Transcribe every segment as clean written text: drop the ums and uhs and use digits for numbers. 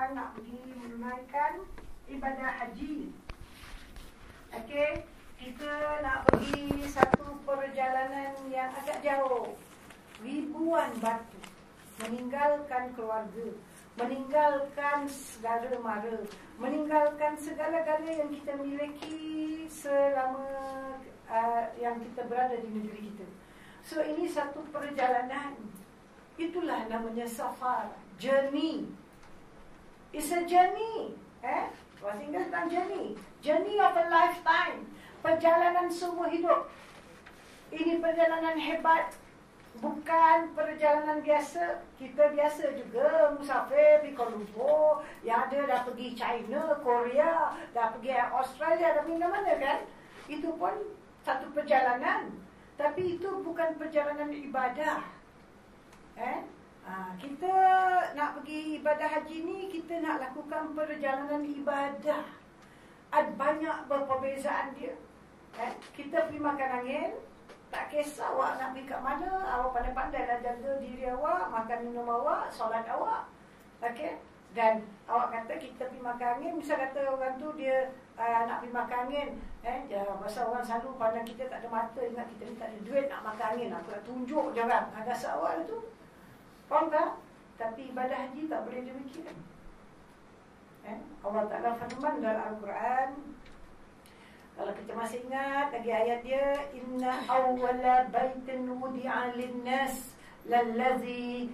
tuan-tuan nak pergi menunaikan ibadah haji. Okey, kita nak pergi satu perjalanan yang agak jauh. Ribuan batu. Meninggalkan keluarga, meninggalkan segala mara, meninggalkan segala-gala yang kita miliki selama yang kita berada di negeri kita. So ini satu perjalanan. Itulah namanya safar, journey. It's a journey. Bahasa Inggeris tentang journey. Journey of a lifetime. Perjalanan seumur hidup. Ini perjalanan hebat. Bukan perjalanan biasa. Kita biasa juga musafir pergi Kuala Lumpur. Yang ada dah pergi China, Korea, dah pergi Australia, dah pergi mana kan. Itu pun satu perjalanan. Tapi itu bukan perjalanan ibadah. Kita nak pergi ibadah haji ni, kita nak lakukan perjalanan ibadah. Ada banyak perbezaan dia. Kita pergi makan angin. Tak kisah awak nak pergi kat mana, awak pandai-pandai lah jaga diri awak, makan minum awak, solat awak. Okey? Dan awak kata kita pergi makan angin, misal kata orang tu dia nak pergi makan angin, pasal orang selalu pandang kita tak ada mata, ingat kita ni tak ada duit nak makan angin, aku nak tunjuk je orang. Dasar awak tu. Faham tak? Tapi ibadah haji tak boleh demikian. Allah Ta'ala firman dalam Al-Quran. Kalau kita masih ingat lagi ayat dia, inna awwala baitin wudi'a lin-nas lallazi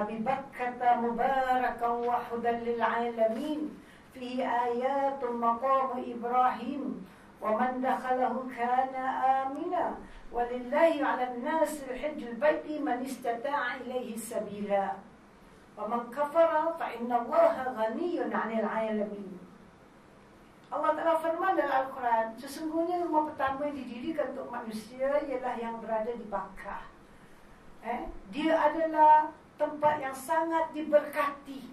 bi Bakkah mubarakan wa hudan lil alamin fihi ayatun maqam Ibrahim wa man dakhalahu kana amina walillahi 'alan nasi hajjul baiti man istata'a ilaihi sabila wa man kafara fa inna Allaha ghaniyyun 'anil 'alamin. Allah Ta'ala firman dalam Al-Quran, sesungguhnya rumah pertama yang didirikan untuk manusia ialah yang berada di Bakkah. Dia adalah tempat yang sangat diberkati.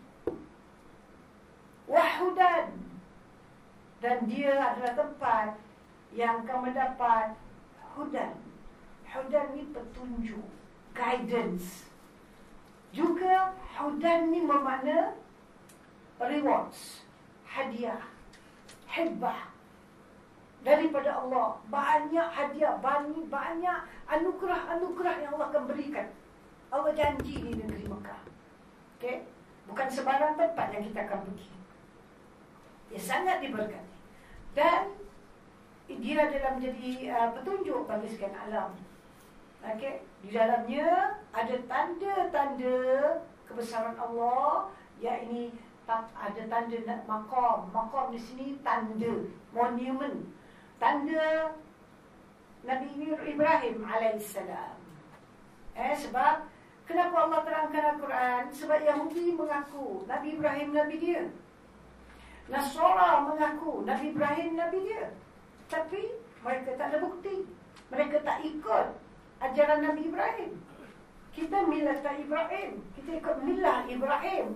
Wahudan. Dan dia adalah tempat yang akan mendapat hudan. Hudan ni petunjuk, guidance. Juga hudan ni bermakna rewards, hadiah, hebbah daripada Allah. Banyak hadiah, banyak anugerah-anugerah yang Allah akan berikan. Allah janji di negeri Mekah. Okay? Bukan sebarang tempat yang kita akan pergi. Dia sangat diberkati. Dan dia adalah menjadi petunjuk bagi sekian alam. Okay? Di dalamnya ada tanda-tanda kebesaran Allah, yakni ada tanda maqam. Maqam di sini tanda, monument. Tanda Nabi Ibrahim alaihissalam. Sebab kenapa Allah terangkan Al-Quran? Sebab Yahudi mengaku Nabi Ibrahim Nabi dia. Nasara mengaku Nabi Ibrahim Nabi dia. Tapi mereka tak ada bukti. Mereka tak ikut ajaran Nabi Ibrahim. Kita milah Ibrahim. Kita ikut milah Ibrahim.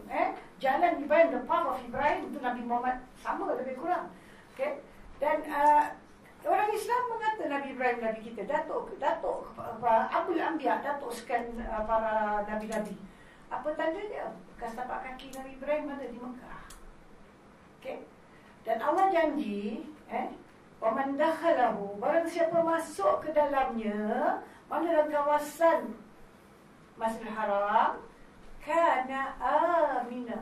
Jalan Ibrahim, the path of Ibrahim. Itu Nabi Muhammad sama lebih kurang. Okay? Dan orang Islam mengata Nabi Ibrahim Nabi kita. Datuk Abul Anbiya, datuk sekian para Nabi-Nabi. Apa tandanya? Bekas tapak kaki Nabi Ibrahim ada di Mekah. Okay? Dan Allah janji, waman dakhalahu, barang siapa masuk ke dalamnya, mana dalam kawasan Masjidil Haram, kana amina,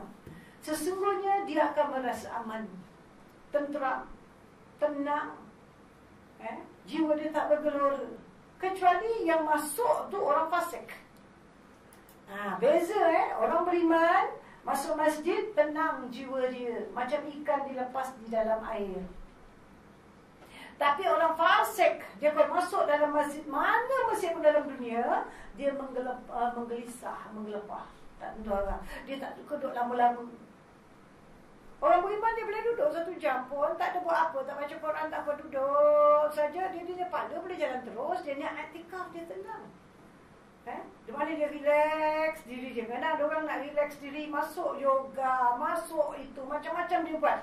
sesungguhnya dia akan merasa aman, tenteram, tenang, jiwa dia tak bergelora. Kecuali yang masuk tu orang fasik. Beza orang beriman masuk masjid, tenang jiwa dia, macam ikan dilepas di dalam air. Tapi orang fasik, dia kalau masuk dalam masjid, mana masjid pun dalam dunia, dia menggelisah, menggelepah. Tak tentu orang. Dia tak suka duduk lama-lama. Orang beriman dia boleh duduk 1 jam pun, tak ada buat apa, tak baca Quran, tak apa, duduk saja. Dia pada boleh jalan terus, dia niat i'tikaf, dia tenang. Di mana dia relax diri dia. Kadang ada orang nak relax diri, masuk yoga, masuk itu, macam-macam dia buat.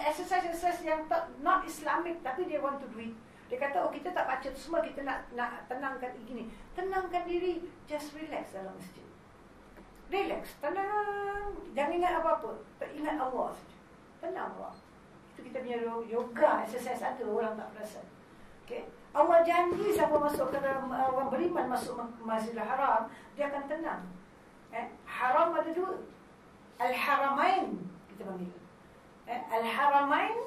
Exercise yang not Islamic, tapi dia want to do it. Dia kata, kita tak baca tu semua, kita nak tenangkan begini. Tenangkan diri, just relax dalam masjid. Relax, tenang. Jangan ingat apa-apa. Ingat Allah saja. Tenang Allah. Itu kita punya yoga, exercise ada, orang tak perasan. Okay? Allah janji siapa masuk ke dalam, orang beriman masuk Masjidil Haram, dia akan tenang. Haram ada dua. Al-Haramain, kita panggil. Al-Haramain,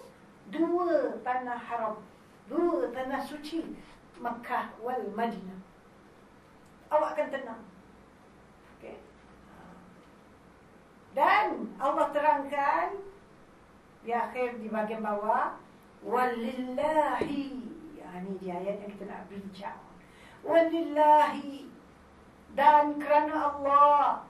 dua tanah haram. Dua tanah suci. Makkah wal Madinah. Awak akan tenang. Okay? Dan Allah terangkan di akhir, di bahagian bawah, walillahi. Ini dia ayat yang kita nak bincang. Walillahi, dan kerana Allah,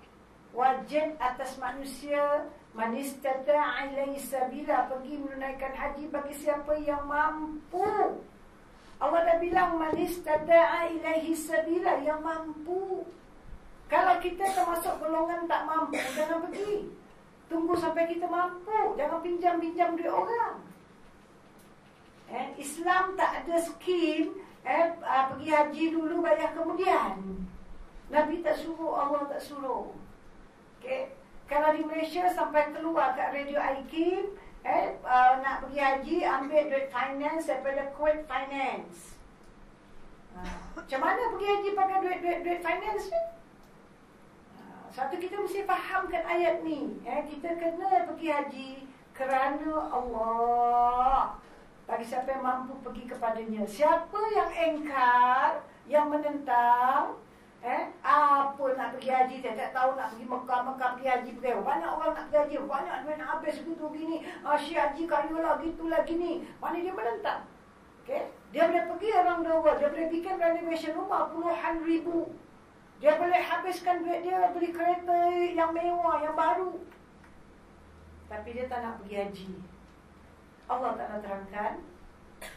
wajib atas manusia, man istata'a ilaihi sabila, pergi menunaikan haji bagi siapa yang mampu. Allah dah bilang man istata'a ilaihi sabila, yang mampu. Kalau kita termasuk golongan tak mampu, jangan pergi. Tunggu sampai kita mampu. Jangan pinjam-pinjam duit orang. Islam tak ada skim pergi haji dulu, bayar kemudian. Nabi tak suruh, Allah tak suruh. Okay. Kalau di Malaysia sampai keluar kat radio IKIM, nak pergi haji, ambil duit finance daripada Kuwait Finance. Macam mana pergi haji pakai duit finance ni? Satu, kita mesti fahamkan ayat ni. Kita kena pergi haji kerana Allah. Bagi siapa yang mampu pergi kepadanya. Siapa yang engkar, yang menentang, apa nak pergi haji, tak tahu nak pergi Mekah pergi haji, pergi. Banyak orang nak pergi haji, banyak duit nak habis gitu gini. Syekh haji kaya lah, gitulah gini. Mana dia menentang? Okay? Dia boleh pergi around the world, dia boleh bikin renovation rumah puluhan ribu. Dia boleh habiskan duit dia beli kereta yang mewah, yang baru. Tapi dia tak nak pergi haji. Allah Ta'ala terangkan,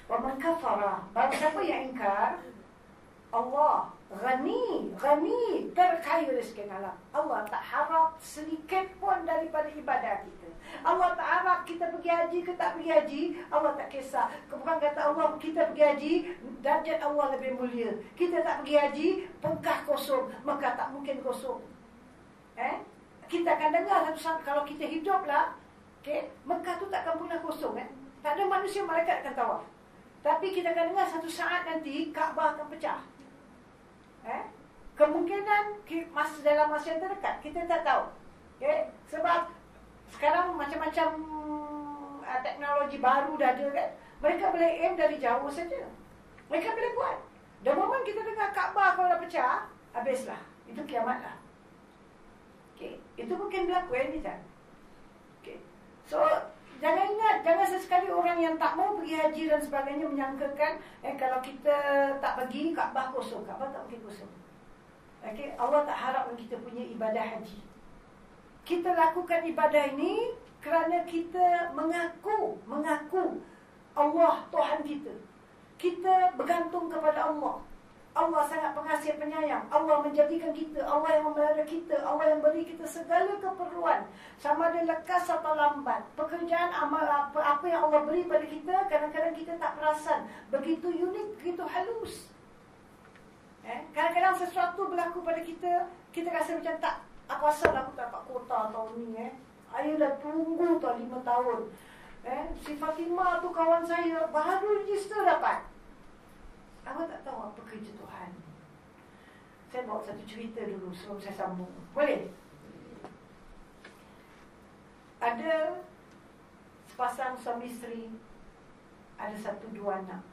wa man kafara, barang siapa yang ingkar, Allah ghani, terkaya rezeki alam. Allah tak harap sedikit pun daripada ibadah kita. Allah tak harap kita pergi haji ke tak pergi haji, Allah tak kisah. Bukan kata Allah kita pergi haji, darjat Allah lebih mulia. Kita tak pergi haji, Mekah kosong, Mekah tak mungkin kosong. Kita akan dengar satu saat, kalau kita hiduplah, Mekah tu takkan pernah kosong. Tak ada manusia, malaikat akan tawaf. Tapi kita akan dengar satu saat nanti Kaabah akan pecah. Kemungkinan dalam masa yang terdekat, kita tak tahu. Sebab sekarang macam-macam teknologi baru dah ada kan. Mereka boleh aim dari jauh saja. Mereka boleh buat. The moment kita dengar Kaabah kalau dah pecah, habislah. Itu kiamatlah. Itu mungkin berlaku anytime. So, jangan ingat, jangan sesekali orang yang tak mau pergi haji dan sebagainya menyangkakan kalau kita tak pergi, Kaabah kosong. Kaabah tak mungkin kosong. Allah tak harapkan kita punya ibadah haji. Kita lakukan ibadah ini kerana kita mengaku Allah Tuhan kita. Kita bergantung kepada Allah. Allah sangat pengasih penyayang. Allah menjadikan kita, Allah yang memelihara kita, Allah yang beri kita segala keperluan. Sama ada lekas atau lambat. Pekerjaan, amal, apa yang Allah beri pada kita, kadang-kadang kita tak perasan. Begitu unik, begitu halus. Kadang-kadang sesuatu berlaku pada kita, kita rasa macam tak, apa asal aku tak dapat kota tahun ni. Ayah dah tunggu 5 tahun. Si Fatimah tu kawan saya, baru register dapat. Awak tak tahu apa kerja Tuhan. Saya bawa satu cerita dulu sebelum saya sambung. Boleh? Ada sepasang suami isteri, ada 1-2 anak.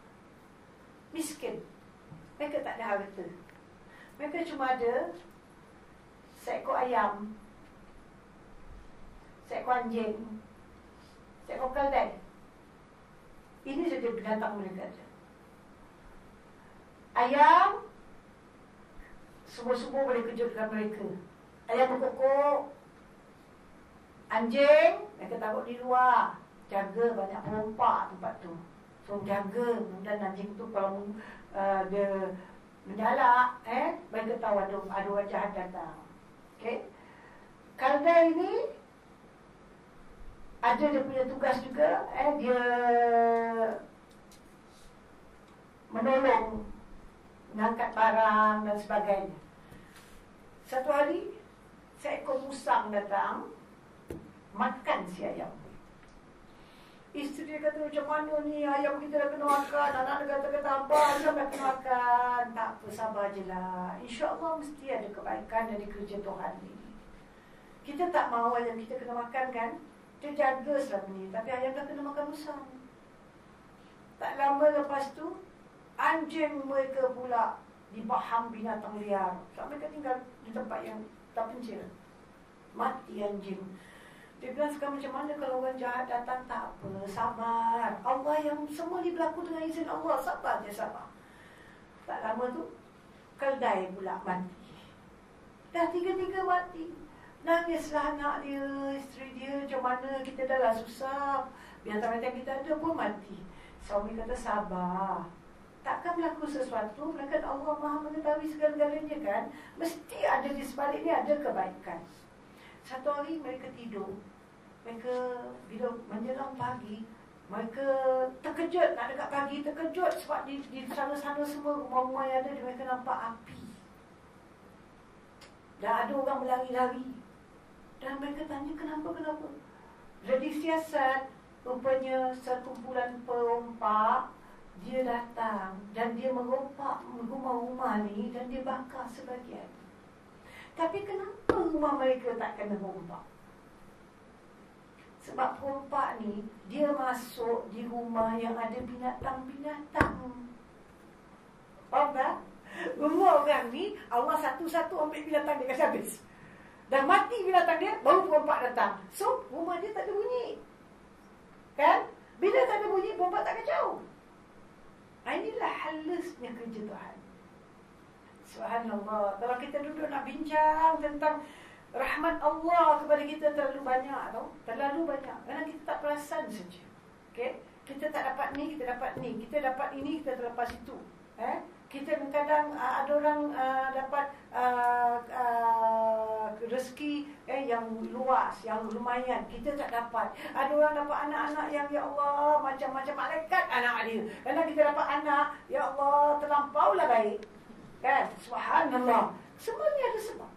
Miskin. Mereka tak ada harta. Mereka cuma ada seekor ayam, seekor anjing, seekor keldai. Ini saja binatang mereka ada. Ayam subuh-subuh boleh kejutkan mereka. Ayam berkokok. Anjing mereka taruh di luar, jaga banyak perompak tempat tu. So jaga, dan anjing tu kalau dia menyalak, mereka tahu ada wajah datang. Keldai ini ada dia punya tugas juga. Dia menolong, mengangkat barang dan sebagainya. Satu hari seekor musang datang makan si ayam. Isteri dia kata, macam mana ni, ayam kita dah kena makan. Anak-anak kata apa, ayam dah kena makan. Tak apa, sabar je lah. InsyaAllah mesti ada kebaikan dari kerja Tuhan ni. Kita tak mahu ayam kita kena makan kan. Dia jaga selama ni, tapi ayam dah kena makan musang. Tak lama lepas tu, anjing mereka pula dibaham binatang liar. So mereka tinggal di tempat yang tak pencil. Mati anjing. Dia bilang, sekarang macam mana kalau orang jahat datang? Tak apa, sabar. Allah yang semua ni berlaku dengan izin Allah. Sabar je, sabar. Tak lama tu, keldai pula mati. Dah tiga-tiga mati. Nangislah anak dia, isteri dia, macam mana kita dah lah susah. Binatang-binatang kita ada pun mati. Suami kata, sabar. Takkan berlaku sesuatu, melainkan Allah Maha mengetahui segala-galanya kan. Mesti ada di sebaliknya, ada kebaikan. Satu hari mereka tidur. Mereka bila menjelang pagi, mereka terkejut, nak dekat pagi terkejut sebab di sana-sana semua rumah-rumah yang ada, mereka nampak api. Dan ada orang berlari-lari. Dan mereka tanya kenapa. Bila disiasat, rupanya sekumpulan perompak dia datang dan dia merompak rumah-rumah ni dan dia bakar sebagian. Tapi kenapa rumah mereka tak kena rompak? Sebab perompak ni dia masuk di rumah yang ada binatang-binatang. Faham tak? Rumah orang ni Allah satu-satu ambil binatang dia kasi habis. Dan mati binatang dia, baru perompak datang. So rumah dia tak ada bunyi. Kan? Bila tak ada bunyi, perompak tak kacau. Inilah halusnya kerja Tuhan. Subhanallah. Kalau kita duduk nak bincang tentang rahmat Allah kepada kita terlalu banyak tau. Terlalu banyak. Kerana kita tak perasan saja. Okay? Kita tak dapat ni, kita dapat ni. Kita dapat ini, kita terlepas itu. Kita kadang ada orang dapat rezeki yang luas, yang lumayan. Kita tak dapat. Ada orang dapat anak-anak yang ya Allah macam-macam malaikat anak dia. Kadang kita dapat anak, ya Allah terlampaulah baik. Kan? Subhanallah. Semuanya ada sebab.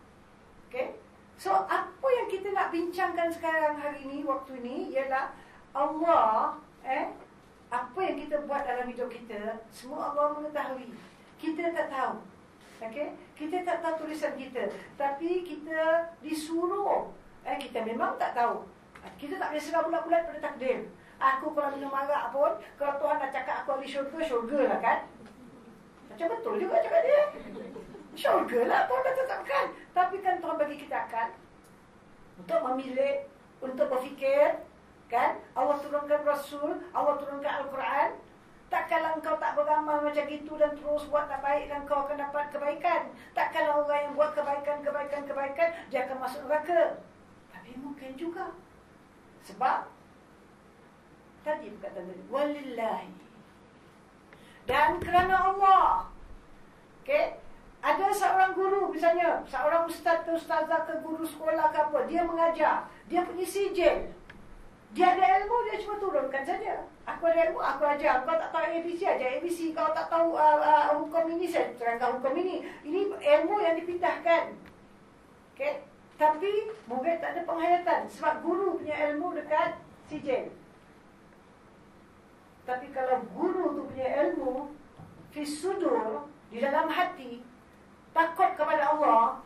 Okay? So apa yang kita nak bincangkan sekarang hari ini, waktu ini, ialah Allah apa yang kita buat dalam hidup kita, semua Allah mengetahui. Kita tak tahu. Okay? Kita tak tahu tulisan kita. Tapi kita disuruh. Kita memang tak tahu. Kita tak boleh serah bulat-bulat pada takdir. Aku kalau minum arak pun, kalau Tuhan dah cakap aku ahli syurga lah kan. Macam betul juga cakap dia. Syurga lah Tuhan dah tetapkan. Tapi kan Tuhan bagi kita akal untuk memilih, untuk berfikir. Kan? Allah turunkan Rasul, Allah turunkan Al-Quran. Takkanlah engkau tak beramal macam itu dan terus buat tak baik dan kau akan dapat kebaikan. Takkanlah orang yang buat kebaikan, dia akan masuk neraka. Tapi mungkin juga. Sebab tadi berkata tadi, walillahi. Dan kerana Allah. Okay? Ada seorang guru misalnya, seorang ustaz ke ustazah ke guru sekolah ke apa, dia mengajar, dia punya sijil. Dia ada ilmu, dia cuma turunkan saja. Aku ada ilmu, aku ajar. Kau tak tahu ABC, ajar ABC. Kau tak tahu hukum ini, saya terangkan hukum ini. Ini ilmu yang dipindahkan. Okay? Tapi murid tak ada penghayatan. Sebab guru punya ilmu dekat sijil. Tapi kalau guru tu punya ilmu fi sudur, di dalam hati, takut kepada Allah,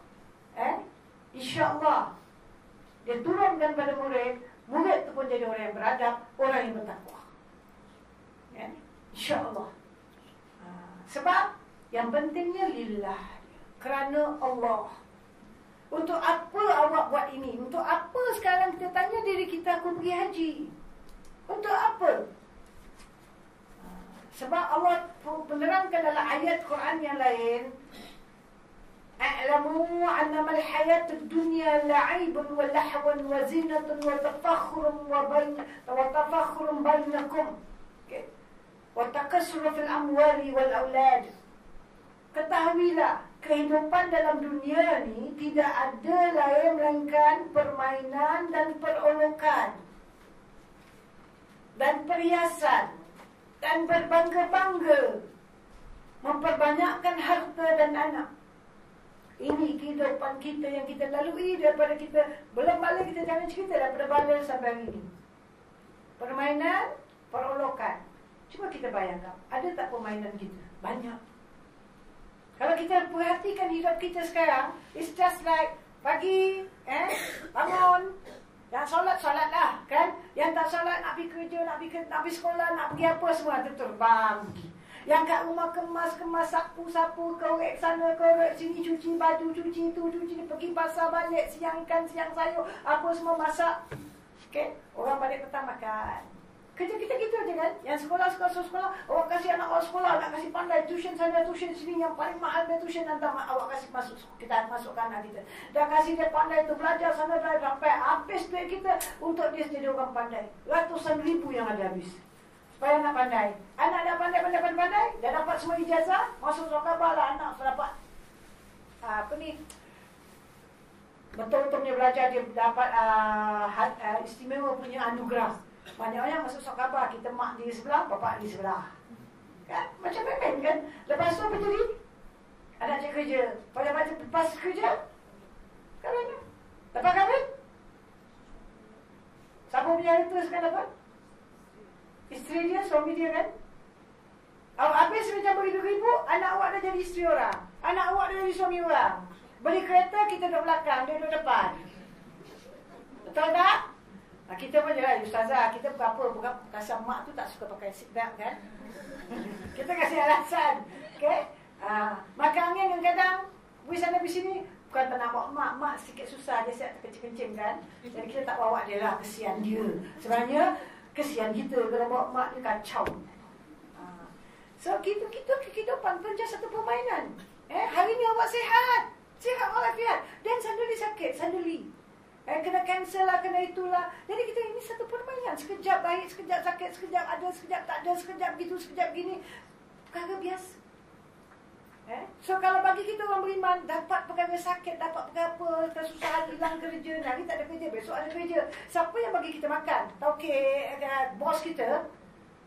insya-Allah dia turunkan pada murid. Murid itu pun jadi orang yang beradab, orang yang bertakwa. InsyaAllah. Sebab yang pentingnya lillah. Kerana Allah. Untuk apa awak buat ini? Untuk apa sekarang kita tanya diri kita, aku pergi haji? Untuk apa? Sebab Allah menerangkan dalam ayat Quran yang lain, أعلموا أنما الحياة الدنيا لعب ولهو وزينة وتفاخر بينكم وتكاثر في الأموال والأولاد. Ketahuilah, kehidupan dalam dunia ni tidak ada lain melainkan permainan dan perolokan dan perhiasan dan berbangga-bangga, memperbanyakkan harta dan anak. Ini kehidupan kita yang kita lalui daripada kita belum balik, kita jangan cerita daripada balik sampai hari ini. Permainan, perolokan. Cuba kita bayangkan, ada tak permainan kita? Banyak. Kalau kita perhatikan hidup kita sekarang, it's just like pagi, bangun, yang solat lah, kan? Yang tak solat nak pergi kerja, nak pergi sekolah, nak pergi apa semua, terbang. Yang kat rumah kemas, sapu, korek sana, korek sini, cuci baju, cuci tu, cuci, pergi pasar balik, siang ikan, siang sayur, apa semua masak. Okay? Orang balik petang makan. Kerja kita gitu aja kan. Yang sekolah, awak kasih anak awak sekolah, nak kasih pandai, tuition sana, tuition sini, yang paling mahal dia tuition, nanti awak kasih masuk, kita masukkan anak kita. Dah kasih dia pandai tu, belajar sana, belajar sampai habis duit kita untuk dia jadi orang pandai. Ratusan ribu yang ada habis. Supaya anak pandai. Anak dah pandai, dah dapat semua ijazah, masuk khabar lah anak dapat betul-betul punya belajar, dia dapat istimewa punya anugerah. Banyak orang masuk khabar, kita mak di sebelah, bapak di sebelah. Kan? Macam main kan? Lepas tu apa jadi? Anak cek kerja. Pada lepas kerja, katanya. Lepas kahwin? Siapa punya itu sekarang dapat? Isteri dia, suami dia kan? Habis macam beribu-ribu, anak awak dah jadi isteri orang. Anak awak dah jadi suami orang. Beli kereta, kita duduk belakang, dia duduk depan. Betul tak? Kita pun jelah, ustazah, kita bukan kasar mak tu tak suka pakai seatbelt kan? Kita kasih alasan. Okay? Makan angin kadang-kadang, pergi sana pergi sini, bukan tak nak bawa mak sikit susah, dia siap terkencing-kencing kan? Jadi kita tak bawa dia lah, kesian dia. Sebenarnya, kesian kita kalau bawa mak dia kacau. So, kehidupan pun just satu permainan. Hari ni awak sihat walafiat. Dan suddenly sakit, suddenly. Kena cancel lah, kena itulah. Jadi kita ini satu permainan. Sekejap baik, sekejap sakit, sekejap ada, sekejap tak ada, sekejap gitu, sekejap gini. Perkara biasa. So kalau bagi kita orang beriman, dapat perkara sakit, dapat perkara apa, kesusahan, hilang kerja, hari tak ada kerja, besok ada kerja. Siapa yang bagi kita makan?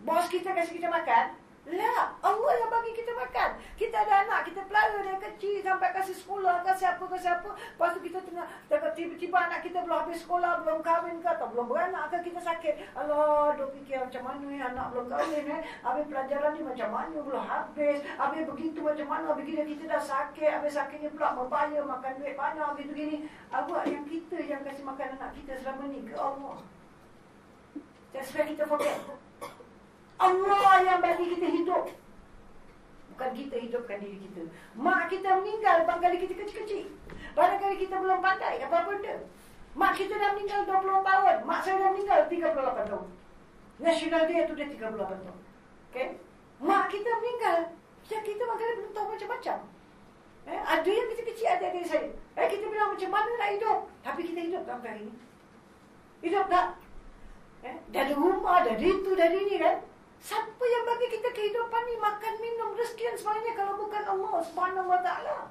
Bos kita kasih kita makan? Lah, Allah yang bagi kita makan. Kita ada anak, kita pelara dari kecil sampai kasih sekolah, kasih apa. Lepas tu kita tengah, tiba-tiba anak kita belum habis sekolah, belum kahwin ke, atau belum beranak ke, kita sakit. Alah, duk fikir macam mana anak belum kahwin habis pelajaran ni macam mana belum habis, habis begitu macam mana, begini kita dah sakit, habis sakitnya pula membayar, makan duit banyak, gitu gini. Awak yang kita yang kasih makan anak kita selama ni ke Allah. That's why kita forget. Allah yang bagi kita hidup. Bukan kita hidupkan diri kita. Mak kita meninggal barangkali kita kecil-kecil. Barangkali kita belum pandai apa-apa benda. Mak kita dah meninggal 20 tahun. Mak saya dah meninggal 38 tahun. National Day tu dia 38 tahun. Okay? Mak kita meninggal. Ya kita barangkali belum tahu macam-macam. Ada yang kecil-kecil, ada dari saya. Kita bilang macam mana nak hidup. Tapi kita hidup sampai hari ini. Hidup tak? Dah ada rumah, dah ada itu, dah ada ini kan. Siapa yang bagi kita kehidupan ni, makan, minum, rezeki dan sebagainya kalau bukan Allah Subhanahu Wa Taala.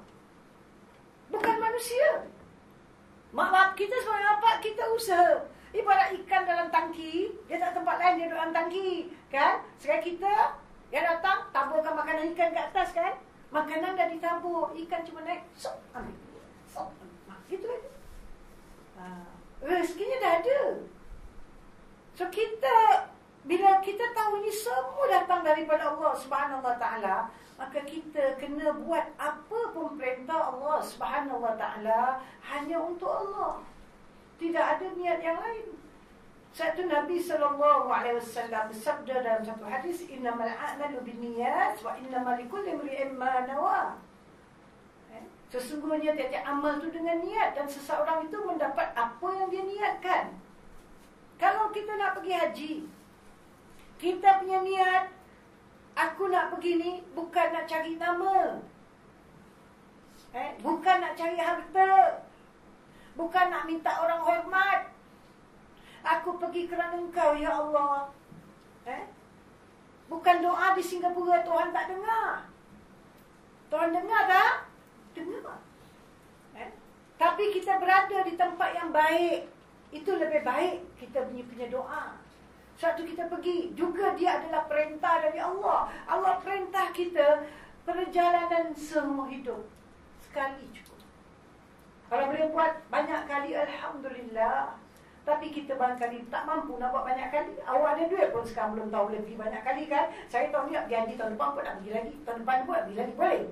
Bukan manusia. Mak bapak kita sebagai bapak kita usaha. Ibarat ikan dalam tangki, dia tak tempat lain, dia duduk dalam tangki, kan? Sekarang kita yang datang taburkan makanan ikan kat atas kan? Makanan dah ditabur, ikan cuma naik, sok ambil. Sok. Gitu aja. Rezekinya dah ada. So kita, bila kita tahu ini semua datang daripada Allah Subhanahu Wa Taala, maka kita kena buat apa pun perintah Allah Subhanahu Wa Taala hanya untuk Allah. Tidak ada niat yang lain. Satu Nabi SAW bersabda dalam satu hadis, innamal a'malu binniyat wa innamal likulli imri'in ma nawa. Sesungguhnya tiap-tiap amal itu dengan niat, dan seseorang itu mendapat apa yang dia niatkan. Kalau kita nak pergi haji, kita punya niat, aku nak pergi ni bukan nak cari nama, bukan nak cari harta, bukan nak minta orang hormat. Aku pergi kerana Engkau, ya Allah. Bukan doa di Singapura Tuhan tak dengar. Tuhan dengar tak? Dengar. Tapi kita berada di tempat yang baik, itu lebih baik kita punya doa. Suatu kita pergi, juga dia adalah perintah dari Allah. Allah perintah kita perjalanan semua hidup sekali cukup. Kalau boleh buat banyak kali, Alhamdulillah. Tapi kita barangkali tak mampu nak buat banyak kali. Awak ada duit pun sekarang belum tahu boleh pergi banyak kali kan. Saya tahun ni nak pergi haji, tahun depan pun nak pergi lagi. Tahun depan pun nak pergi lagi, boleh.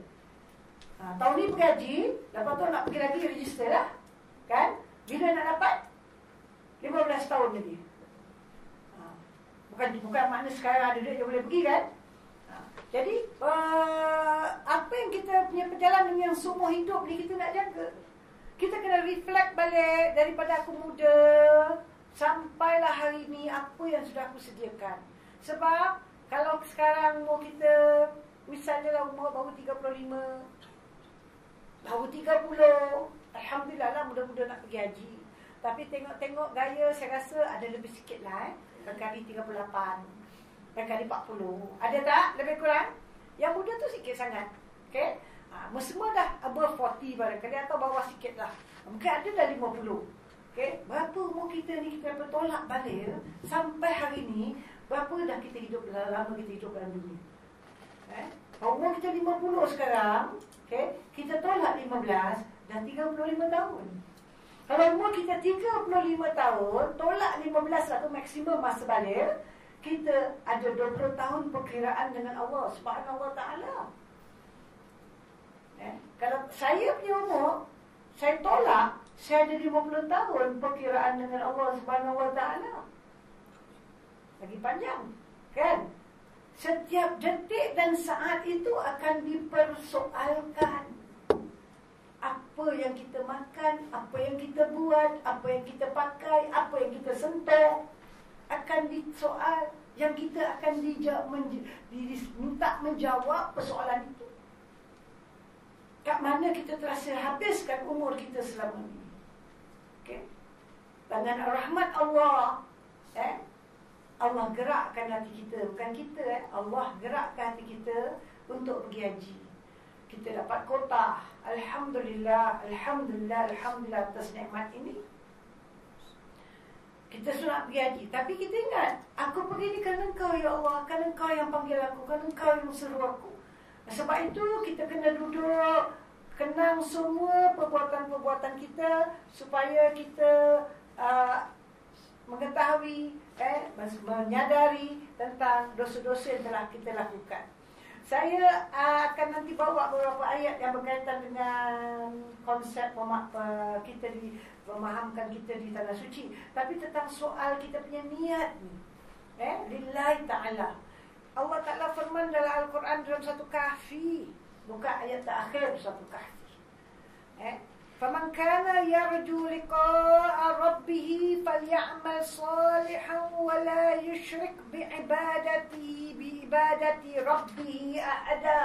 Tahun ni pergi haji, lepas tu nak pergi lagi, register lah. Kan? Bila nak dapat? 15 tahun lagi. Bukan makna sekarang ada duit dia boleh pergi kan. Jadi apa yang kita punya perjalanan yang semua hidup ni kita nak jaga. Kita kena reflect balik daripada aku muda sampailah hari ni apa yang sudah aku sediakan. Sebab kalau sekarang umur kita misalnya lah umur baru 35, baru 30, Alhamdulillah lah muda-muda nak pergi haji. Tapi tengok-tengok gaya saya rasa ada lebih sikit lah Barangkali 38, barangkali 40. Ada tak lebih kurang? Yang muda tu sikit sangat. Okay? Semua dah above 40 barangkali atau bawah sikit lah. Mungkin ada dah 50. Okay? Berapa umur kita ni kita tolak balik sampai hari ni, berapa dah kita hidup, lama kita hidup dalam dunia. Umur kita 50 sekarang, okay? Kita tolak 15, dah 35 tahun. Kalau umur kita 35 tahun, tolak 15 lah tu maksimum masa balik, kita ada 20 tahun perkiraan dengan Allah Subhanahu Wa Taala. Kalau saya punya umur, saya tolak, saya ada 50 tahun perkiraan dengan Allah Subhanahu Wa Taala. Lagi panjang, kan? Setiap detik dan saat itu akan dipersoalkan. Apa yang kita makan, apa yang kita buat, apa yang kita pakai, apa yang kita sentuh akan disoal, yang kita akan diminta menjawab persoalan itu. Kat mana kita terasa habiskan umur kita selama ini. Okay? Dengan rahmat Allah, Allah gerakkan hati kita, bukan kita, Allah gerakkan hati kita untuk pergi haji. Kita dapat kota. Alhamdulillah, Alhamdulillah, Alhamdulillah atas nikmat ini. Kita sudah pergi haji. Tapi kita ingat, aku pergi ni kerana Engkau ya Allah, kerana Engkau yang panggil aku, kerana Engkau yang suruh aku. Sebab itu kita kena duduk, kenang semua perbuatan-perbuatan kita supaya kita mengetahui, menyadari tentang dosa-dosa yang telah kita lakukan. Saya akan nanti bawa beberapa ayat yang berkaitan dengan konsep kita memahamkan kita di Tanah Suci. Tapi tentang soal kita punya niat ni, lillahi ta'ala. Allah Ta'ala firman dalam Al-Quran dalam satu Kahfi. Buka ayat terakhir satu Kahfi. فَمَنْ كَانَ يَرْجُو لِقَاءَ رَبِّهِ فَلْيَعْمَلْ صَالِحًا وَلَا يُشْرِكْ بِعِبَادَةِ رَبِّهِ أَحَدًا.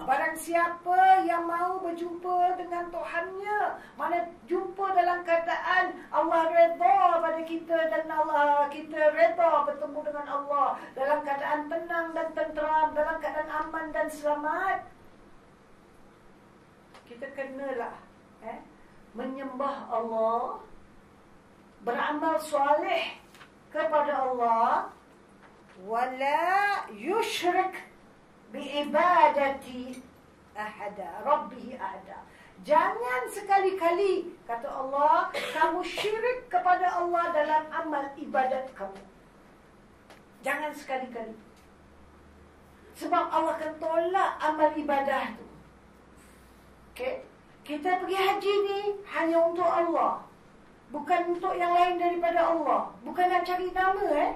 Barang siapa yang mau berjumpa dengan Tuhannya, mana jumpa dalam keadaan Allah redha pada kita dan Allah kita redha bertemu dengan Allah dalam keadaan tenang dan tenteram, dalam keadaan aman dan selamat, kita kenalah menyembah Allah, beramal soleh kepada Allah, wala yushrik biibadati ahada, Rabbih ahada. Jangan sekali-kali, kata Allah, kamu syirik kepada Allah dalam amal ibadat kamu. Jangan sekali-kali. Sebab Allah akan tolak amal ibadah tu. Okay? Kita pergi haji ni hanya untuk Allah, bukan untuk yang lain daripada Allah. Bukan nak cari nama.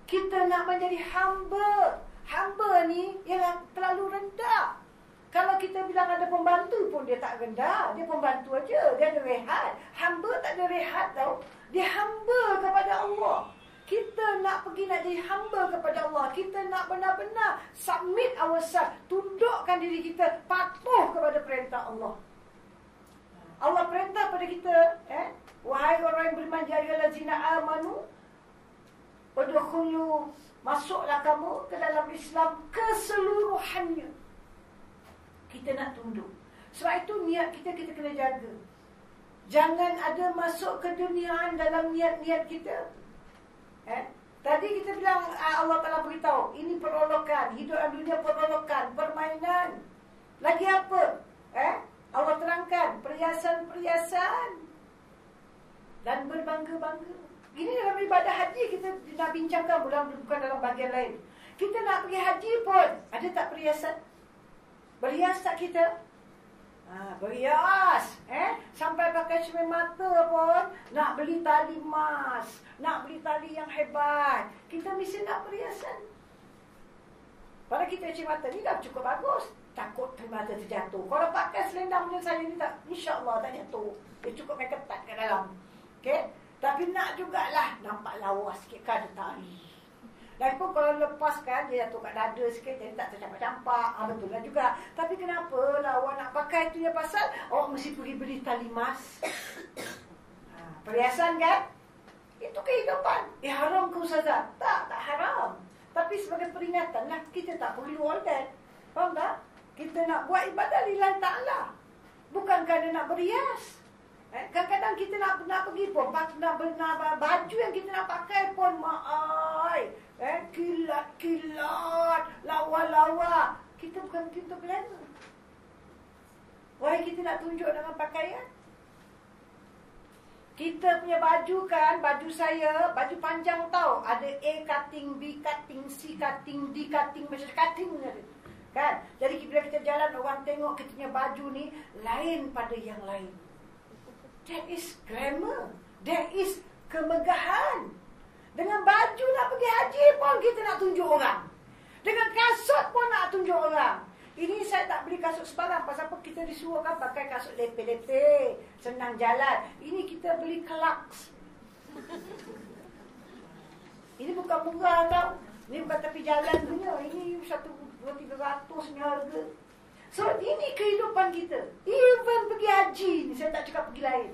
Kita nak menjadi hamba. Hamba ni ialah terlalu rendah. Kalau kita bilang ada pembantu pun dia tak rendah. Dia pembantu aja, dia ada rehat. Hamba tak ada rehat tau. Dia hamba kepada Allah. Kita nak pergi nak jadi hamba kepada Allah. Kita nak benar-benar submit ourselves, tundukkan diri kita, patuh kepada perintah Allah. Allah perintah pada kita, wahai orang yang beriman, ya ayyuhallazina amanu udkhulu, masuklah kamu ke dalam Islam keseluruhannya. Kita nak tunduk. Sebab itu niat kita kena jaga. Jangan ada masuk keduniaan dalam niat-niat kita. Tadi kita bilang Allah Ta'ala beritahu, ini perolokan, hidup dalam dunia perolokan, permainan. Lagi apa? Allah terangkan gunakan perhiasan-perhiasan dan berbangga-bangga. Ini dalam ibadah haji kita nak bincangkan, bukan dalam bahagian lain. Kita nak pergi haji pun, ada tak perhiasan? Berhias tak kita? Berhias. Sampai pakai cermin mata pun, nak beli tali emas, nak beli tali yang hebat. Kita mesti nak perhiasan. Pada kita cermin mata ni dah cukup bagus. Takut cermin mata terjatuh. Kalau pakai selendang macam saya ni tak, insya-Allah tak jatuh. Dia cukup main ketat kat dalam. Okey? Tapi nak jugalah nampak lawa sikit kan, ada tali. Dan pun kalau lepaskan, dia jatuh kat dada sikit, jadi tak tercampak-campak. Betul lah juga. Tapi kenapa lah awak nak pakai tu ya, pasal awak mesti pergi beli tali emas. Perhiasan kan? Itu kehidupan. Haram ke Ustazah? Tak haram. Tapi sebagai peringatan lah, kita tak perlu all that. Faham tak? Kita nak buat ibadah lillahi ta'ala. Bukan kerana nak berhias. Kadang-kadang kita nak pergi pun, nak baju yang kita nak pakai pun, kilat-kilat, lawa-lawa. Kita bukan untuk glamour. Wahai kita nak tunjuk dengan pakaian. Kita punya baju kan, baju saya, baju panjang tau. Ada A cutting, B cutting, C cutting, D cutting, macam cutting ada. Kan? Jadi bila kita jalan, orang tengok kita punya baju ni lain pada yang lain. That is glamour. That is kemegahan. Dengan baju nak pergi haji pun kita nak tunjuk orang. Dengan kasut pun nak tunjuk orang. Ini saya tak beli kasut sebarang. Pasal apa kita disuruh kan pakai kasut lepeh-lepeh, senang jalan. Ini kita beli Clarks. Ini bukan murah tau. Ini bukan tepi jalan punya. Ini 1,300 ni harga. So ini kehidupan kita. Even pergi haji ni, saya tak cakap pergi lain.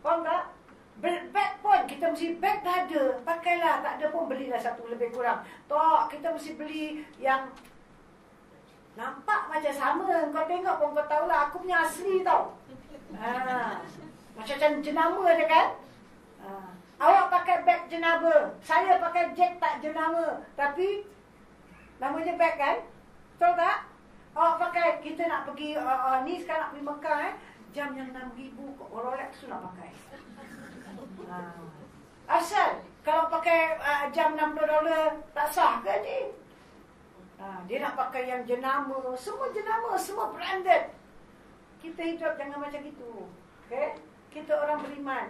Faham tak? Bag pun, kita mesti bag dah ada. Pakailah, tak ada pun belilah satu lebih kurang. Tak, kita mesti beli yang nampak macam sama. Kau tengok pun kau tahulah, aku punya asli tau. Macam jenama dia kan. Awak pakai bag jenama, saya pakai jet tak jenama. Tapi namanya bag kan. Tahu tak? Awak pakai, kita nak pergi ni sekarang nak pergi Mekah jam yang 6,000 Rolex tu nak pakai. Asal kalau pakai jam $60 tak sah ke ni? Dia nak pakai yang jenama, semua branded. Kita hidup jangan macam itu. Okay? Kita orang beriman.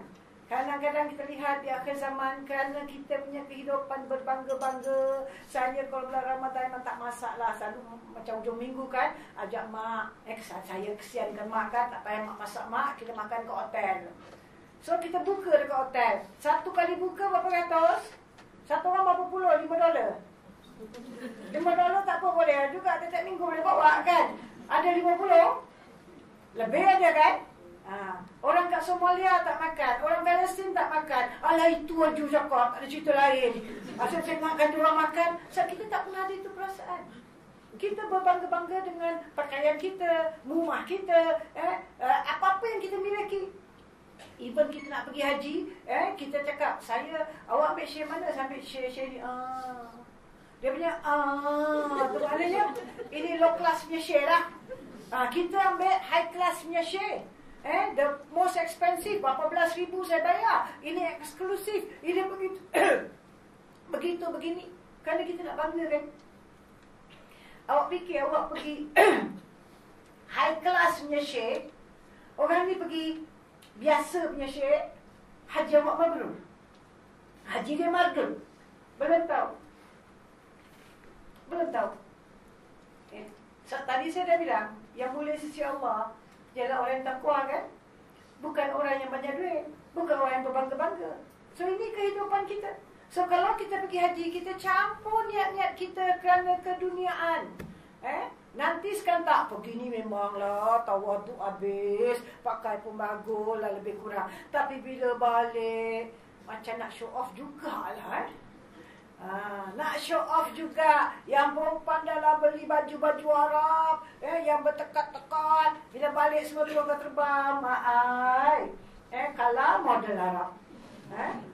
Kadang-kadang kita lihat di akhir zaman, kerana kita punya kehidupan berbangga-bangga. Saya kalau bulan Ramadan memang tak masak lah. Selalu macam hujung minggu kan, ajak mak. Saya kesiankan mak kan, tak payah mak masak mak, kita makan ke hotel. So kita buka dekat hotel. Satu kali buka berapa ratus? Satu orang berapa puluh? $5. $5 tak apa boleh juga. Tiap minggu boleh bawa kan. Ada 50? Lebih ada kan? Orang kat Somalia tak makan, orang Palestin tak makan. Alah itu aja cakap, tak ada cerita lain. Asal saya makan, diorang makan. So kita tak pernah ada itu perasaan. Kita berbangga-bangga dengan pakaian kita, rumah kita, apa-apa yang kita miliki. Even kita nak pergi haji, kita cakap, awak ambil share mana? Saya ambil share ni. Dia punya tu maknanya ini low class punya share lah. Kita ambil high class punya share. The most expensive, berapa belas ribu saya bayar. Ini eksklusif, ini begitu. Begitu, begini. Kerana kita nak bangga kan. Awak fikir awak pergi high class punya share, orang ni pergi biasa punya share, haji awak mabrur. Haji dia mabrur. Belum tahu. Tadi saya dah bilang, yang mulia sisi Allah ialah orang yang takwa kan. Bukan orang yang banyak duit, bukan orang yang berbangga-bangga. So ini kehidupan kita. So kalau kita pergi haji, kita campur niat-niat kita kerana keduniaan. Nanti sekarang tak pergi ni memanglah tawaduk habis, pakai pun bagus lah lebih kurang. Tapi bila balik macam nak show off jugalah. Nak show off juga. Yang perempuan dalam beli baju-baju Arab, yang bertekat-tekat. Bila balik semua turun terbang. Kalau model Arab,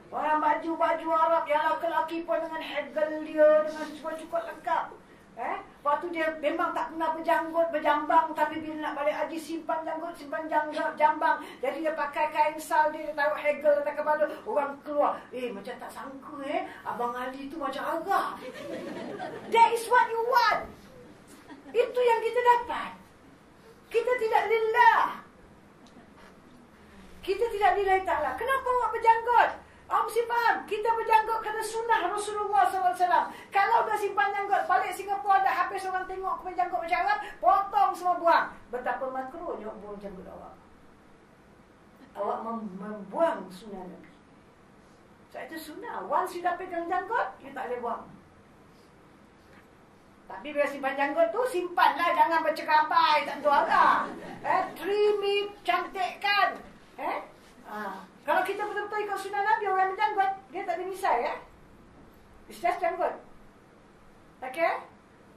orang baju-baju Arab yang laki-laki pun dengan hegel dia, dengan cukup-cukup lengkap. Lepas tu dia memang tak pernah berjanggut, berjambang. Tapi bila nak balik haji, simpan janggut, simpan jambang. Jadi dia pakai kain sal, dia taruh hegel atas kepala. Orang keluar, macam tak sangka Abang Ali tu macam agak. That is what you want. Itu yang kita dapat. Kita tidak lillah. Kita tidak lillahi ta'ala. Kenapa awak berjanggut? Mesti faham. Kita berjanggut kerana sunnah Rasulullah SAW. Kalau dah simpan janggut, balik Singapura dah habis orang tengok aku janggut macam Arab, potong semua buang. Betapa makruhnya buang janggut awak. Awak membuang sunnah Nabi. So itu sunnah. Once you dah pegang janggut, you tak boleh buang. Tapi bila simpan janggut tu, simpanlah. Jangan bercekapai. Tak jual lah. Trim it, cantikkan. Kalau kita betul-betul ikut sunnah Nabi, orang berjanggut, dia tak ada misai It's just janggut. Okay?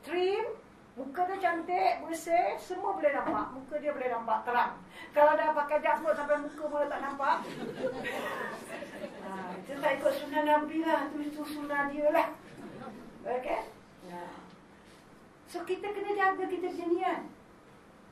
Trim, muka dia cantik, bersih, semua boleh nampak. Muka dia boleh nampak terang. Kalau dah pakai janggut sampai muka mula tak nampak, itu tak ikut sunnah Nabi lah. Itu sunnah dia lah. Okay? So kita kena jaga kita punya niat.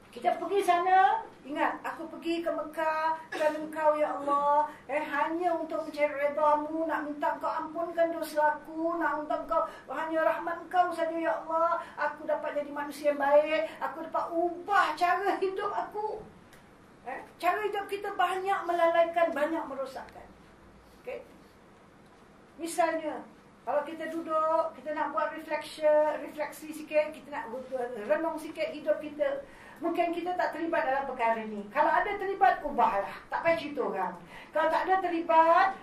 Kita pergi sana, ingat, aku pergi ke Mekah kerana Engkau ya Allah, hanya untuk mencari redha-Mu, nak minta Engkau ampunkan dosaku, nak minta Engkau, hanya rahmat Engkau saja ya Allah, aku dapat jadi manusia yang baik, aku dapat ubah cara hidup aku. Cara hidup kita banyak melalaikan, banyak merosakkan. Okay? Misalnya, kalau kita duduk, kita nak buat refleksi sikit, kita nak renung sikit hidup kita. Mungkin kita tak terlibat dalam perkara ni. Kalau ada terlibat, ubahlah. Tak payah cerita orang. Kalau tak ada terlibat,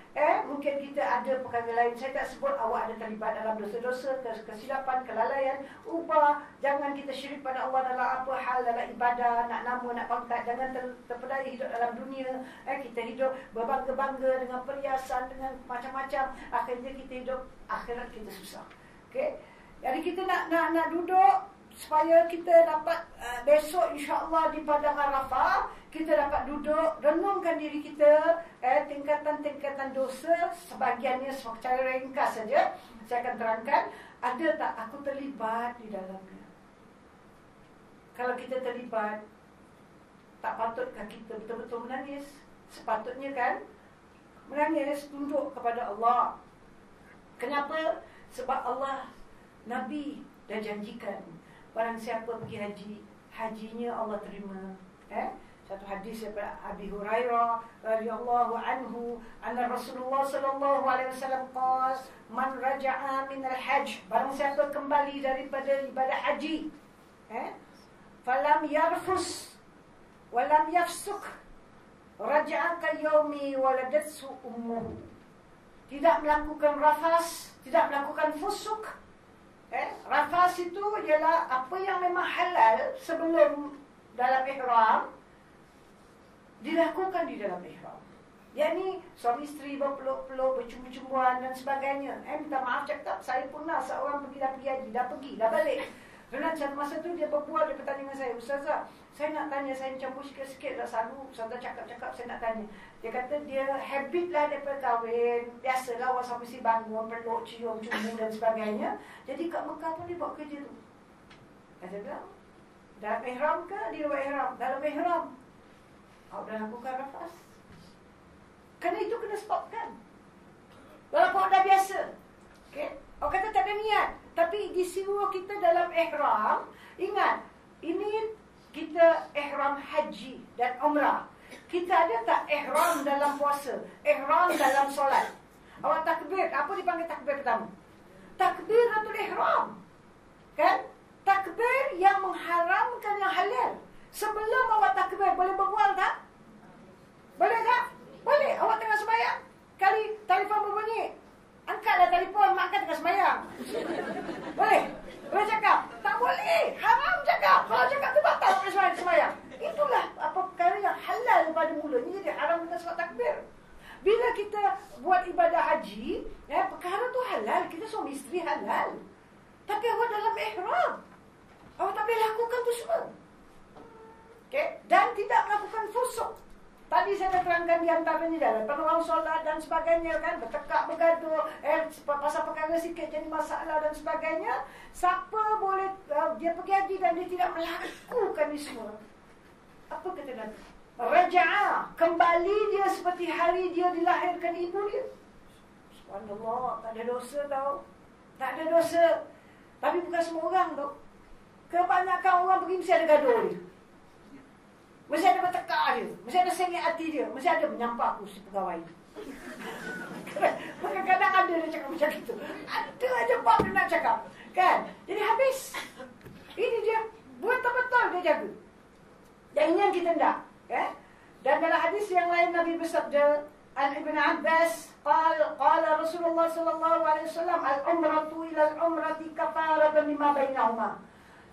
mungkin kita ada perkara lain. Saya tak sebut awak ada terlibat dalam dosa-dosa, kesilapan, kelalaian. Ubah. Jangan kita syirik pada Allah dalam apa hal, dalam ibadah, nak nama, nak pangkat. Jangan terpedaya hidup dalam dunia. Kita hidup berbangga-bangga dengan perhiasan, dengan macam-macam. Akhirnya kita hidup, akhirat kita susah. Okay? Jadi kita nak duduk supaya kita dapat besok insya-Allah di Padang Arafah, kita dapat duduk renungkan diri kita, tingkatan-tingkatan dosa, sebahagiannya secara ringkas saja saya akan terangkan. Ada tak aku terlibat di dalamnya? Kalau kita terlibat, tak patutkah kita betul-betul menangis? Sepatutnya kan menangis, tunduk kepada Allah. Kenapa? Sebab Allah, Nabi dah janjikan, barang siapa pergi haji, hajinya Allah terima. Satu hadis daripada Abi Hurairah radhiyallahu anhu, anna Rasulullah sallallahu alaihi wasallam qala, man raja'a min al-hajj, barang siapa kembali daripada ibadah haji, falam yarfus wa lam yafsuk, raja'a ka yaumi waladatsu ummuhu. Tidak melakukan rafas, tidak melakukan fusuk. Rafas itu ialah apa yang memang halal sebelum dalam ihram, dilakukan di dalam ihram. Yakni suami isteri berpeluk-peluk, bercumbu-cumbuan dan sebagainya. Minta maaf cakap, saya pernah seorang dah pergi haji, dah balik. Kerana masa tu dia berbual, dia bertanya dengan saya, Ustazah, saya nak tanya, saya campur sikit-sikit dah selalu Ustazah cakap-cakap, saya nak tanya. Dia kata dia habit lah daripada kahwin, biasalah orang suami isteri bangun, peluk, cium, cumbu dan sebagainya. Jadi kat Mekah pun dia buat kerja tu. Saya bilang, dalam ihram ke di luar ihram? Dalam ihram. Awak dah lakukan rafas. Kerana itu kena stopkan. Walaupun awak dah biasa. Okay? Awak kata tak ada niat, tapi disuruh kita dalam ihram. Ingat, ini kita ihram haji dan umrah. Kita ada tak ihram dalam puasa, ihram dalam solat? Awak takbir, apa dipanggil takbir pertama? Takbiratul ihram. Kan? Takbir yang mengharamkan yang halal. Sebelum awak takbir, boleh berbual tak? Boleh tak? Boleh. Awak tengah sembahyang, kali telefon berbunyi, angkatlah telefon, mak angkat tengah sembahyang. Boleh? Boleh cakap? Tak boleh. Haram cakap. Kalau cakap tu batal sembahyang. Itulah apa perkara yang halal pada mulanya, jadi haram dengan sebab takbir. Bila kita buat ibadah haji, perkara tu halal, kita suami isteri halal. Tapi awak dalam ihram, awak tak boleh lakukan tu semua. Okay? Dan tidak melakukan fusuk. Tadi saya dah terangkan di antaranya dah. Peluang solat dan sebagainya kan. Bertekak, bergaduh. Pasal perkara sikit jadi masalah dan sebagainya. Siapa boleh, dia pergi haji dan dia tidak melakukan ni semua. Apa kata Nabi? Raja'a. Kembali dia seperti hari dia dilahirkan ibu dia. Subhanallah. Tak ada dosa tau. Tak ada dosa. Tapi bukan semua orang tau. Kebanyakan orang pergi mesti ada gaduh dia. Mesti ada bertekak dia. Mesti ada sengit hati dia. Mesti ada menyampah aku si pegawai. Kadang-kadang ada dia cakap macam itu. Ada aja bab dia nak cakap. Kan? Jadi habis. Ini dia. Betul-betul dia jaga. Yang ini yang kita nak. Dan dalam hadis yang lain Nabi bersabda, An Ibn Abbas, Qala Rasulullah sallallahu alaihi wasallam, Al-umratu ila al-umrati kafaratan lima bainahuma.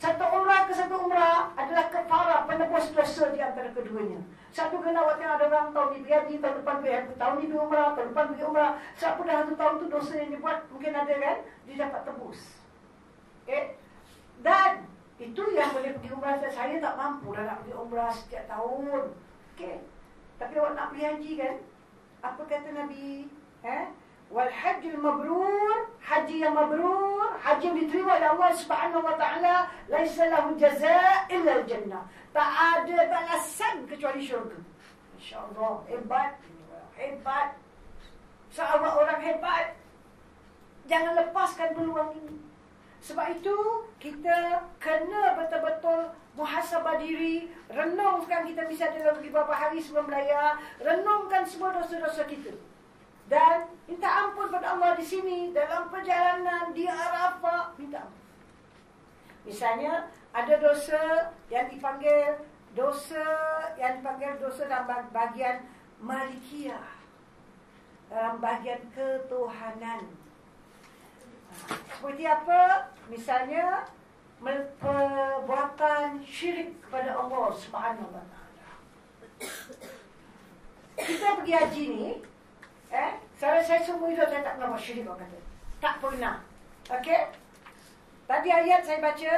Satu umrah ke satu umrah adalah kafarah, penebus dosa di antara keduanya. Satu kena waktu ada orang tahun ni pergi haji, tahun depan pergi haji, tahun ni pergi umrah, tahun depan pergi umrah. Siapa dah satu tahun tu dosa yang dibuat, mungkin ada kan, dia dapat tebus. Dan itu yang boleh pergi umrah. Saya tak mampu dah nak pergi umrah setiap tahun. Tapi awak nak pergi haji kan? Apa kata Nabi? Wal hajjul mabrur, haji yang mabrur, haji yang diterima oleh Allah Subhanahu wa taala, laisa lahu jazaa' illa al-jannah. Tak ada balasan kecuali syurga. Masya-Allah, hebat. Hebat. Sahabat orang hebat. Jangan lepaskan peluang ini. Sebab itu kita kena betul-betul muhasabah diri, renungkan kita bisa dalam beberapa hari sebelum raya, renungkan semua dosa-dosa kita. Dan minta ampun pada Allah di sini, dalam perjalanan di Arafah, minta ampun. Misalnya, ada dosa yang dipanggil dosa dalam bahagian Malikiyah, dalam bahagian ketuhanan. Seperti apa? Misalnya, perbuatan syirik kepada Allah Subhanahu wa taala. Kita pergi haji ni, saya semua hidup saya tak pernah buat syirik, orang kata. Tak pernah. Okey? Tadi ayat saya baca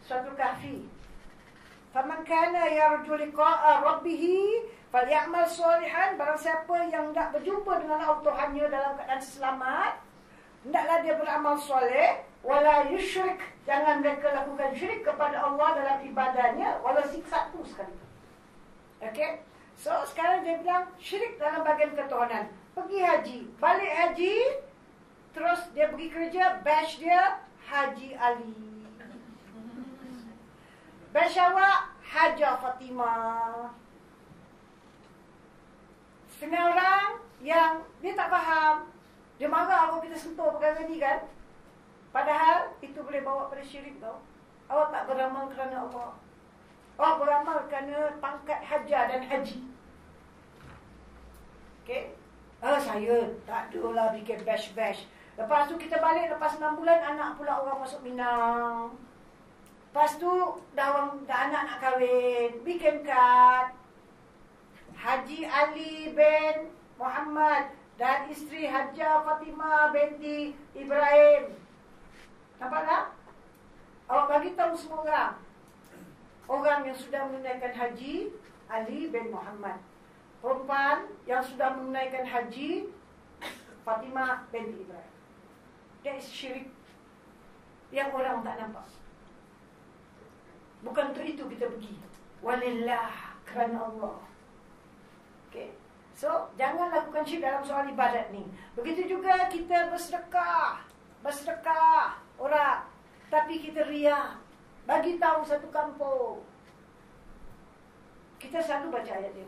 Surah Kahfi. Faman kana yarju liqa'a rabbih falyamal shalihan. Barang siapa yang hendak berjumpa dengan Allah Tuhannya dalam keadaan selamat, hendaklah dia beramal soleh. Wala yusyrik. Jangan mereka lakukan syirik kepada Allah dalam ibadahnya, wala siksa tu sekali. Okey? So, sekarang dia bilang syirik dalam bahagian ketuhanan. Pergi haji, balik haji, terus dia pergi kerja, bash dia Haji Ali. Bash awak Hajah Fatimah. Setengah orang yang dia tak faham, dia marah kalau kita sentuh perkara ni kan. Padahal itu boleh bawa pada syirik tau. Awak tak beramal kerana Allah. Awak beramal kerana pangkat hajah dan haji. Okey? Saya tak adalah bikin bash-bash. Lepas tu kita balik, lepas 6 bulan anak pula orang masuk Minang. Lepas tu dah anak nak kahwin, bikin kad. Haji Ali bin Muhammad dan isteri Hajah Fatimah binti Ibrahim. Nampak tak? Awak bagi tahu semua orang. Orang yang sudah menunaikan haji, Ali bin Muhammad. Perempuan yang sudah menunaikan haji, Fatimah binti Ibrahim. That is syirik yang orang tak nampak. Bukan untuk itu kita pergi. Walillah, kerana Allah. Okay? So, jangan lakukan syirik dalam soal ibadat ni. Begitu juga kita bersedekah. Bersedekah orang. Tapi kita riak. Bagi tahu satu kampung. Kita selalu baca ayat ni.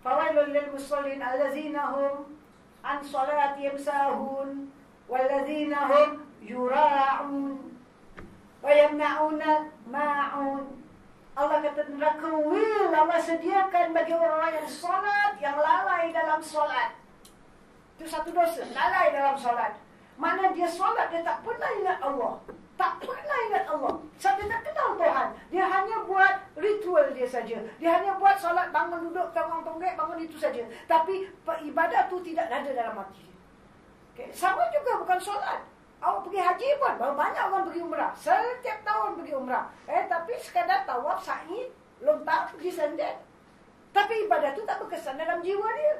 Fawailul lil musallin allazina hum an salatihim sahun wallazina hum yura'un wa yamna'una ma'un. Allah kata neraka wil Allah sediakan bagi orang yang solat, yang lalai dalam solat. Itu satu dosa, lalai dalam solat. Mana dia solat, dia tak pernah ingat Allah. Tak pernah ingat Allah. Sebab dia tak kenal Tuhan. Dia hanya buat ritual dia saja. Dia hanya buat solat, bangun duduk, bangun tonggek, bangun itu saja. Tapi ibadat tu tidak ada dalam hati dia. Okay. Sama juga bukan solat. Awak pergi haji pun, banyak orang pergi umrah. Setiap tahun pergi umrah. Tapi sekadar tawaf, sa'i, lontar, pergi sendek. Tapi ibadah tu tak berkesan dalam jiwa dia.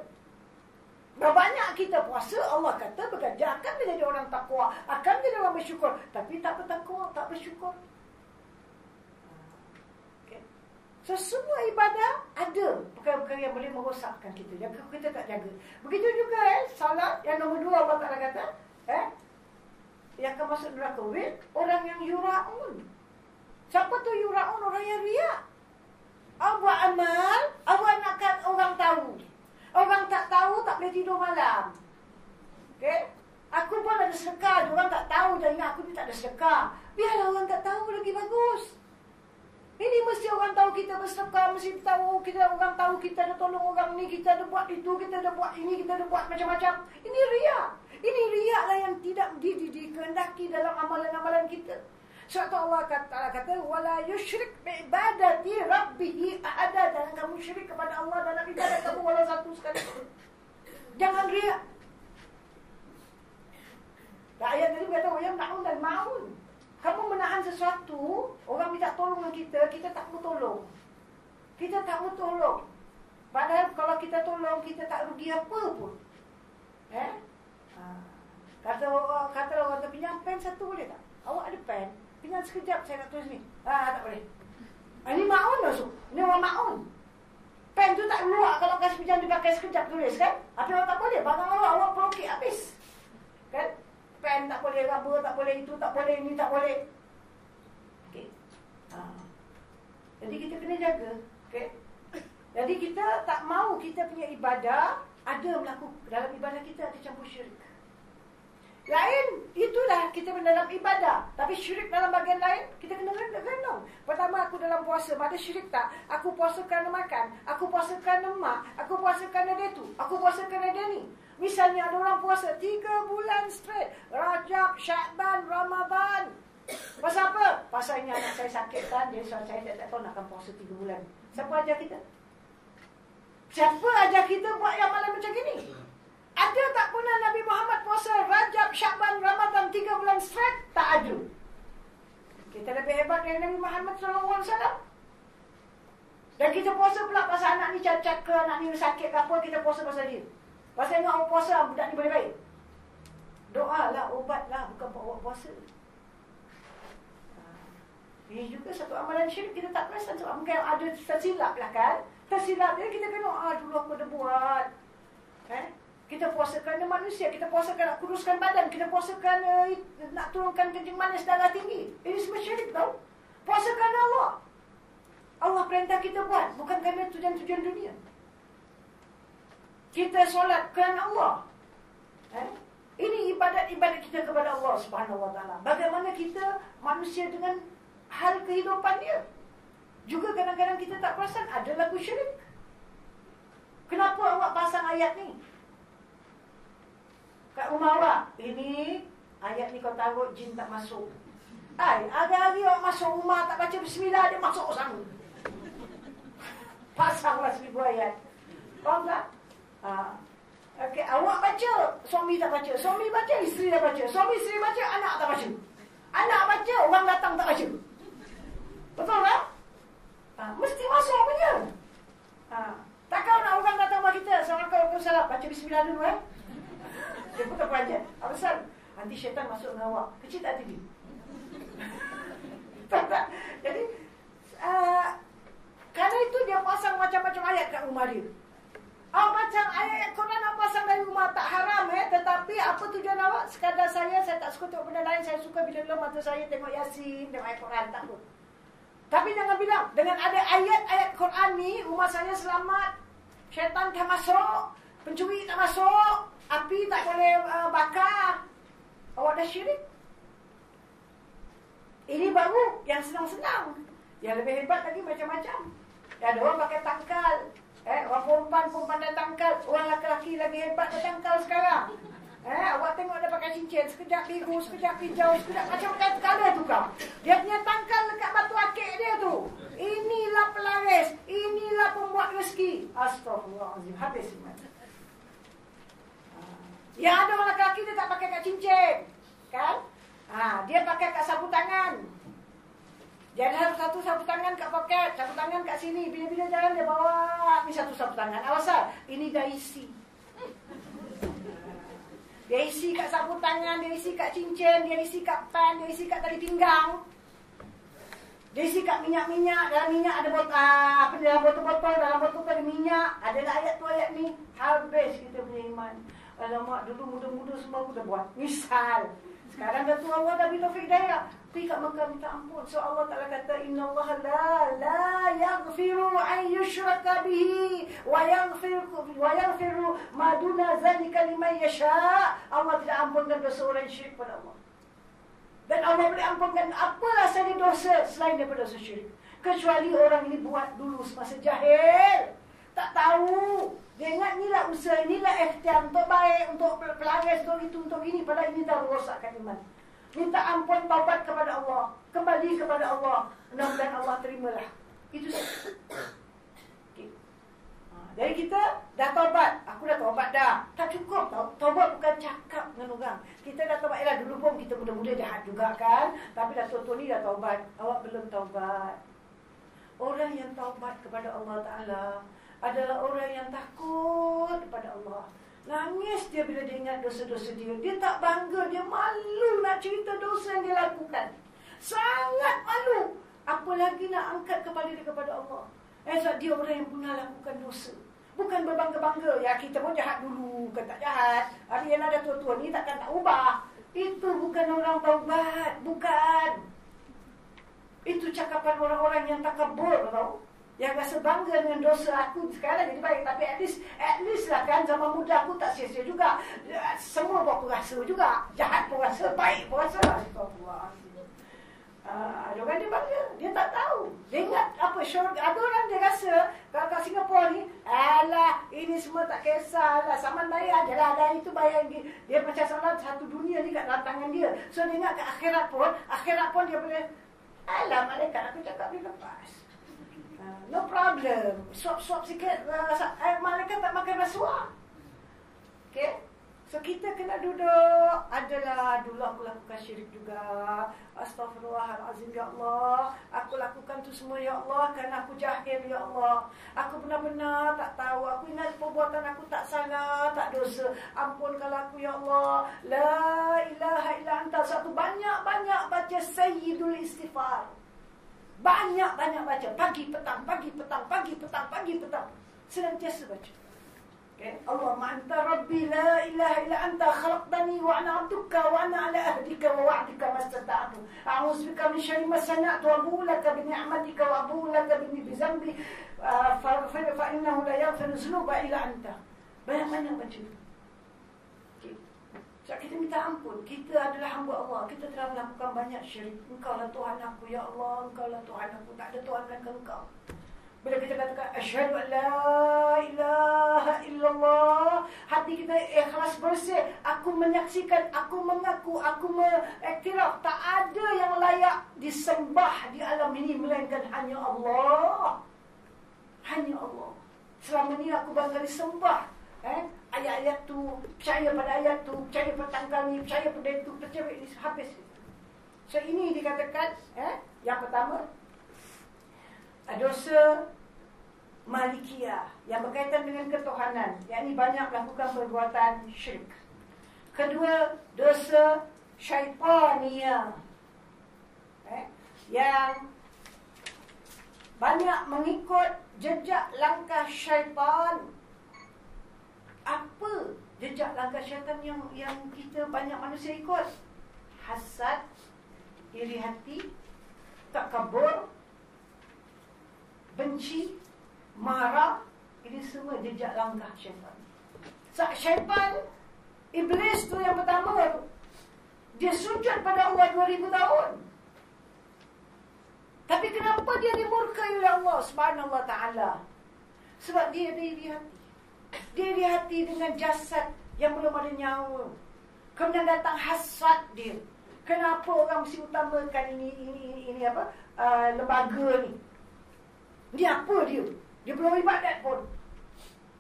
Banyak kita puasa, Allah kata bekerja akan menjadi orang takwa, akan menjadi orang bersyukur. Tapi tak bertakwa, tak bersyukur. Okay. So semua ibadah ada perkara-perkara yang boleh merosakkan kita. Yang kita tak jaga. Begitu juga salat yang nombor 2 Allah Ta'ala kata, yang akan masuk neraka orang yang yura'un. Siapa tu yura'un? Orang yang riak. Buat amal, awak nakkan orang tahu. Orang tak tahu, tak boleh tidur malam. Okay? Aku pun ada sedekah, orang tak tahu, jangan ingat aku ni tak ada sedekah. Biarlah orang tak tahu, lagi bagus. Ini mesti orang tahu kita bersedekah, mesti tahu kita, orang tahu kita ada tolong orang ni, kita ada buat itu, kita ada buat ini, kita ada buat macam-macam. Ini riak. Ini riak lah yang tidak dikehendaki dalam amalan-amalan kita. Sebab tu Allah kata wala yusyrik bi ibadati rabbih ahada. Jangan kamu syirik kepada Allah dalam ibadat kamu walau satu sekali. Jangan riak. Ayat tadi kata wayam na'un dan ma'un. Kamu menahan sesuatu, orang minta tolong dengan kita, kita tak mau tolong. Kita tak mau tolong. Padahal kalau kita tolong, kita tak rugi apa pun. Kata orang tu, pinjam pen satu boleh tak? Awak ada pen? Pinjam sekejap, saya nak tulis ni. Tak boleh. Ini ma'un masuk. Ini orang ma'un. Pen tu tak keluar kalau kasih pinjam dia pakai sekejap tulis kan? Apa awak tak boleh? Barang awak pelukit habis. Kan? Pen tak boleh, rubber tak boleh, itu tak boleh, ini tak boleh. Okey. Jadi kita kena jaga. Okey. Jadi kita tak mau kita punya ibadah ada melakukan dalam ibadah kita ada campur syirik. Lain, itulah kita dalam ibadah. Tapi syirik dalam bahagian lain, kita kena renung. Pertama, aku dalam puasa, ada syirik tak? Aku puasa kerana makan, aku puasa kerana mak, aku puasa kerana dia tu, aku puasa kerana dia ni. Misalnya ada orang puasa 3 bulan straight, Rajab, Syakban, Ramadan. Pasal apa? Pasal ini anak saya sakit kan, jadi saya tak tahu nak akan puasa 3 bulan. Siapa ajar kita? Siapa ajar kita buat yang malam macam gini? Ada tak pernah Nabi Muhammad puasa Rajab, Syakban, Ramadan 3 bulan straight? Tak ada. Kita lebih hebat dari Nabi Muhammad SAW. Dan kita puasa pula pasal anak ni cacat ke, anak ni sakit ke apa, kita puasa pasal dia. Pasal ingat orang puasa, budak ni boleh baik. Doa lah, obat lah, bukan buat puasa. Ini juga satu amalan syirik kita tak perasan. Sebab mungkin ada tersilap lah kan. Tersilap dia kita kena, dulu aku ada buat. Kita puasa kerana manusia, kita puasa kerana nak kuruskan badan, kita puasa kerana nak turunkan kencing manis darah tinggi. Ini semua syirik tau. Puasa kerana Allah. Allah perintah kita buat, bukan kerana tujuan-tujuan dunia. Kita solat kerana Allah. Ini ibadat-ibadat kita kepada Allah Subhanahu Wa Taala. Bagaimana kita manusia dengan hal kehidupan dia. Juga kadang-kadang kita tak perasan ada lagu syirik. Kenapa awak pasang ayat ni? Kat rumah awak, ini ayat ni kau taruh jin tak masuk. Hari-hari awak masuk rumah tak baca bismillah, dia masuk sana. Pasanglah 1000 ayat. Faham tak? Okay, awak baca, suami tak baca. Suami baca, isteri tak baca. Suami isteri baca, anak tak baca. Anak baca, orang datang tak baca. Betul tak? Mesti masuk punya. Takkan nak orang datang rumah kita, Assalamualaikum salam, baca bismillah dulu Dia bukan pelajar. Apa pasal? Nanti syaitan masuk dengan awak. Kecil tak TV? Tak. Jadi kerana itu dia pasang macam-macam ayat kat rumah dia. Macam ayat Quran awak pasang dari rumah tak haram tetapi apa tujuan awak? Sekadar saya tak suka tengok benda lain. Saya suka bila mata saya tengok Yasin, tengok ayat Quran, tak pun. Tapi jangan bilang dengan ada ayat-ayat Quran ni rumah saya selamat, syaitan tak masuk, pencuri tak masuk, api tak boleh bakar. Awak dah syirik. Ini baru yang senang-senang. Yang lebih hebat lagi macam-macam. Ada orang pakai tangkal. Orang perempuan dah tangkal. Orang lelaki lagi hebat dah tangkal sekarang. Awak tengok dia pakai cincin. Sekejap biru, sekejap hijau, sekejap macam-macam color tu kau. Dia punya tangkal dekat batu akik dia tu. Inilah pelaris. Inilah pembuat rezeki. Astaghfirullahaladzim. Habis semua. Yang ada orang lelaki dia tak pakai kat cincin. Kan? Dia pakai kat sapu tangan. Dia ada satu sapu tangan kat poket, sapu tangan kat sini. Bila-bila jalan dia bawa ni satu sapu tangan. Awasal, ini dah isi. Dia isi kat sapu tangan, dia isi kat cincin, dia isi kat pen, dia isi kat tali pinggang. Dia isi kat minyak-minyak. Dalam minyak ada dalam botol-botol, dalam botol tu ada minyak. Adalah ayat tu ayat ni. Habis kita punya iman. Alamak, dulu muda-muda semua aku dah buat. Misal. Sekarang dah tu Allah dah beri taufik hidayah. Pergi kat Mekah minta ampun. So Allah Ta'ala kata, Inna Allah la yaghfiru an yushraka bihi wa yaghfiru ma duna zalika liman yasha. Allah tidak ampunkan dosa orang syirik pada Allah. Dan Allah boleh ampunkan apalah saja dosa selain daripada dosa syirik. Kecuali orang ini buat dulu semasa jahil. Tak tahu. Dia ingat inilah usaha, inilah ikhtiar untuk baik, untuk pelanggan, untuk itu, untuk ini. Padahal ini dah merosakkan iman. Minta ampun, taubat kepada Allah. Kembali kepada Allah. Mudah-mudahan Allah terimalah. Itu saja. Okay. Jadi kita dah taubat. Aku dah taubat dah. Tak cukup tau. Taubat bukan cakap dengan orang. Kita dah taubat. Dulu pun kita muda-muda jahat juga kan. Tapi dah tua-tua ni dah taubat. Awak belum taubat. Orang yang taubat kepada Allah Ta'ala adalah orang yang takut kepada Allah. Nangis dia bila dia ingat dosa-dosa dia. Dia tak bangga, dia malu nak cerita dosa yang dia lakukan. Sangat malu. Apalagi nak angkat kepala dia kepada Allah. Sebab dia orang yang pernah lakukan dosa. Bukan berbangga-bangga. Ya kita pun jahat dulu, kan tak jahat. Hari yang ada tua-tua ni takkan tak ubah. Itu bukan orang taubat. Bukan. Itu cakapan orang-orang yang takabur, tahu? Yang rasa bangga dengan dosa aku sekarang jadi baik. Tapi at least lah kan, zaman muda aku tak sia-sia juga. Semua pun aku rasa juga. Jahat pun rasa, baik pun rasa. Ada orang dia bangga. Dia tak tahu. Dia ingat apa syurga. Ada orang dia rasa kalau kat Singapura ni, alah ini semua tak kisahlah. Saman bayar je lah. Dan itu bayar dia macam salah satu dunia ni kat dalam tangan dia. So dia ingat kat akhirat pun dia boleh, alah malaikat aku cakap dia lepas. No problem. Suap-suap sikit. Malaikat tak makan rasuah. Okay. So kita kena duduk. Adalah dulu aku lakukan syirik juga. Astaghfirullahalazim ya Allah. Aku lakukan tu semua ya Allah kerana aku jahil ya Allah. Aku benar-benar tak tahu. Aku ingat perbuatan aku tak salah, tak dosa. Ampunkanlah aku ya Allah. La ilaha illa anta. Satu banyak-banyak baca Sayyidul Istighfar. Banyak-banyak baca. Pagi, petang, pagi, petang, pagi, petang, pagi, petang. Senantiasa baca. Okay. Allahumma anta rabbi la ilaha illa anta khalaqtani wa ana abduka wa ana ala ahdika wa wa'dika mastata'tu. A'udzu bika min syarri ma sana'tu wa abu'u laka bi ni'matika wa abu'u laka bi dhanbi fa innahu la yaghfiru dhunuba illa anta. Banyak-banyak baca. So, kita minta ampun. Kita adalah hamba Allah. Kita telah melakukan banyak syirik. Engkau lah Tuhan aku, ya Allah. Engkau lah Tuhan aku. Tak ada Tuhan melainkan Engkau. Bila kita katakan asyhadu an la ilaha illallah, hati kita ikhlas bersih. Aku menyaksikan, aku mengaku, aku mengiktiraf tak ada yang layak disembah di alam ini melainkan hanya Allah. Hanya Allah. Selama ni aku bangga disembah. Ayat-ayat tu, percaya pada ayat tu, percaya pada tanggal ni, percaya pada itu, percaya ini, habis. So ini dikatakan, yang pertama, dosa Malikiyah yang berkaitan dengan ketuhanan, yakni banyak melakukan perbuatan syirik. Kedua, dosa Syaitaniyah, yang banyak mengikut jejak langkah syaitan. Apa jejak langkah syaitan yang kita banyak manusia ikut? Hasad, iri hati, takabur, benci, marah. Ini semua jejak langkah syaitan. Syaitan, iblis tu yang pertama tu, dia sujud pada Allah 2000 tahun. Tapi kenapa dia dimurkai oleh Allah Subhanahu wa ta'ala? Sebab dia ada iri hati. Dia iri hati dengan jasad yang belum ada nyawa. Kemudian datang hasad dia. Kenapa orang mesti utamakan ini apa? Lembaga ni. Dia apa dia? Dia belum ibadat pun.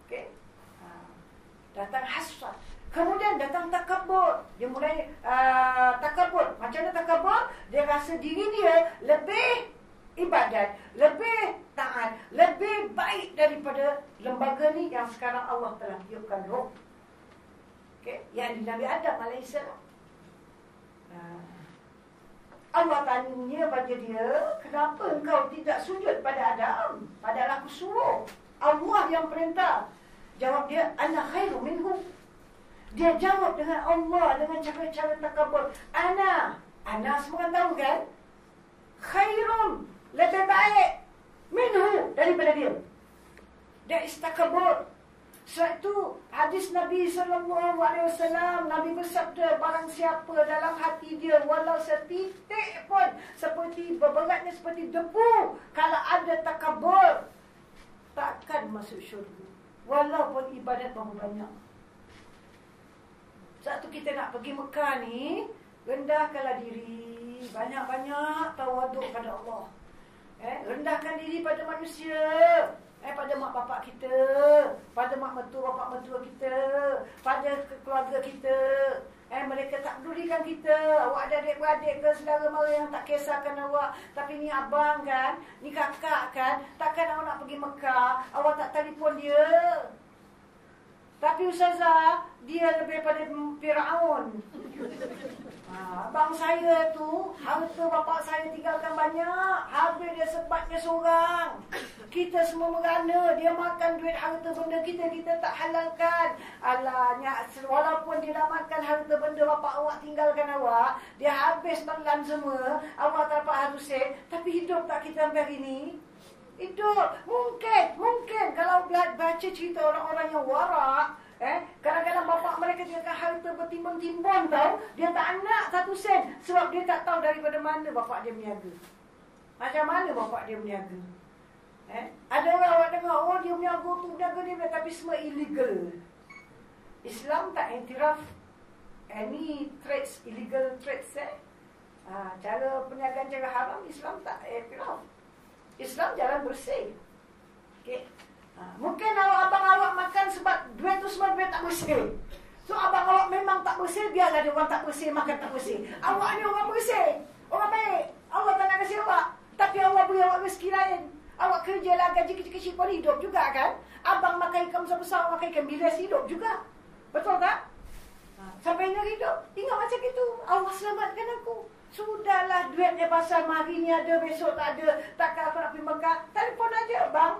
Okey. Datang hasad. Kemudian datang takabur. Dia mulai takabur. Macam mana takabur? Dia rasa diri dia lebih ibadat, lebih taat, lebih baik daripada lembaga ni yang sekarang Allah telah tiupkan roh. Okay? Yang di Nabi Adam AS. Allah tanya pada dia, kenapa engkau tidak sujud pada Adam? Padahal aku suruh. Allah yang perintah. Jawab dia, ana khairu minhu. Dia jawab dengan Allah, dengan cara-cara takabur. Ana semua tahu kan? Khairun, lebih baik minhu, daripada dia. Dia istakabur. Sebab itu hadis Nabi SAW, Nabi bersabda, barang siapa dalam hati dia walau setitik pun seperti beberatnya seperti debu, kalau ada takabur, takkan masuk syurga walaupun ibadat berapa banyak. Sebab tu kita nak pergi Mekah ni, rendahkanlah diri, banyak-banyak tawaduk pada Allah. Rendahkan diri pada manusia, pada mak bapak kita, pada mak mertua bapak mertua kita, pada keluarga kita. Mereka tak pedulikan kita. Awak ada adik-beradik ke saudara mara yang tak kisahkan awak. Tapi ni abang kan, ni kakak kan, takkan awak nak pergi Mekah, awak tak telefon dia. Tapi Ustazah, dia lebih pada Fir'aun. Abang saya tu, harta bapak saya tinggalkan banyak, habis dia sebabnya seorang. Kita semua merana, dia makan duit harta benda kita tak halalkan. Alahnya, walaupun dia dah makan harta benda bapak awak tinggalkan awak, dia habis telan semua, awak tak dapat harusin, tapi hidup tak kita sampai hari ni? Hidup. Mungkin kalau baca cerita orang-orang yang warak, kadang-kadang bapak mereka tinggalkan harta bertimbun-timbun tau, dia tak nak 1 sen, sebab dia tak tahu daripada mana bapak dia berniaga. Macam mana bapak dia berniaga. Ada orang awak dengar, oh dia berniaga tu, berniaga dia, tapi semua illegal. Islam tak iktiraf any trades, illegal trades. Cara perniagaan cara haram, Islam tak iktiraf. Islam jalan bersih. Okay. Mungkin abang awak makan sebab duit tu semua duit tak bersih. So abang awak memang tak bersih, biarlah dia orang tak bersih, makan tak bersih. Awak ni orang bersih, orang baik. Allah tak nak kasih awak, tapi Allah beri awak rezeki lain. Awak kerjalah gaji kecil-kecil pun hidup juga kan. Abang makan ikan besar-besar, makan ikan bilis hidup juga. Betul tak? Sampai nak hidup, ingat macam itu. Allah selamatkan aku. Sudahlah, duitnya pasal hari ni ada, besok tak ada. Takkan aku nak pergi Mekah, telefon aja, bang.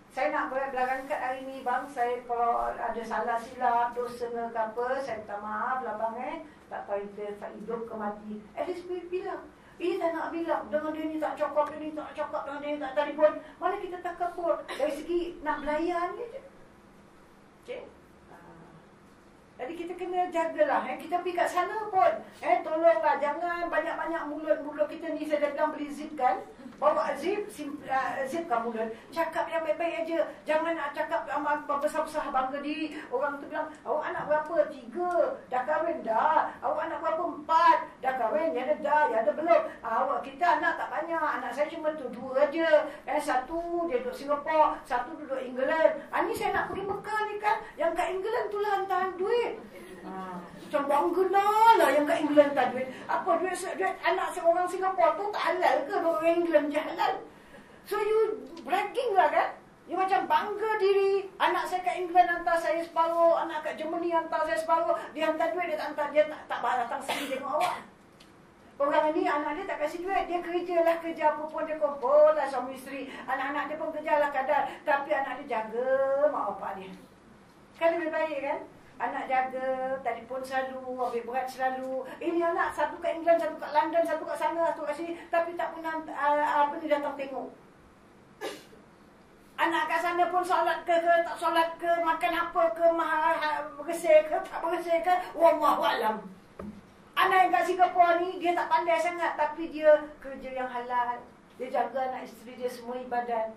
Saya nak berangkat hari ni bang. Saya kalau ada salah silap, dosa ke apa, saya minta maaf lah bang. Tak tahu kita hidup ke mati. At least bilang. Tak nak bilang. Dengan dia ni tak cakap, dia ni tak cakap, dengan dia ni tak telefon. Mana kita tak kapur. Dari segi nak belayan je. Okay. Jadi kita kena jagalah. Kita pergi kat sana pun. Tolonglah. Jangan banyak-banyak mulut-mulut kita ni. Saya dah bilang beli zip kan. Bawa zipkan mulut. Cakap yang baik-baik aja. Jangan nak cakap besar-besar bangga diri. Orang tu bilang, awak anak berapa? 3. Dah kahwin? Dah. Awak anak berapa? 4. Dah kahwin? Ya ada dah. Ya ada belum. Awak kita anak tak banyak. Anak saya cuma tu 2 aja. 1 dia duduk Singapura, 1 duduk England. Ni saya nak pergi Mekah ni kan. Yang kat England tu lah hantaran duit. Macam bangga lah yang kat England tak duit. Apa duit anak seorang Singapura tu tak halal ke? Orang England je halal. So you bragging lah kan. You macam bangga diri. Anak saya kat England hantar saya separuh, anak kat Germany hantar saya separuh. Dia hantar duit, dia tak hantar, dia tak datang sini tengok awak. Orang ni anak dia tak kasih duit. Dia kerjalah kerja apa pun, dia kumpul lah suami isteri. Anak-anak dia pun kerjalah kadar. Tapi anak dia jaga mak bapak dia. Kan lebih baik kan? Anak jaga, telefon selalu, ambil berat selalu. Ini anak satu kat England, satu kat London, satu kat sana, satu kat sini. Tapi tak pernah datang tengok. Anak kat sana pun solat ke tak solat ke, makan apa ke, bersih ke, tak bersih ke, wallahualam. Anak yang kat Singapura ni, dia tak pandai sangat, tapi dia kerja yang halal. Dia jaga anak isteri dia semua ibadat.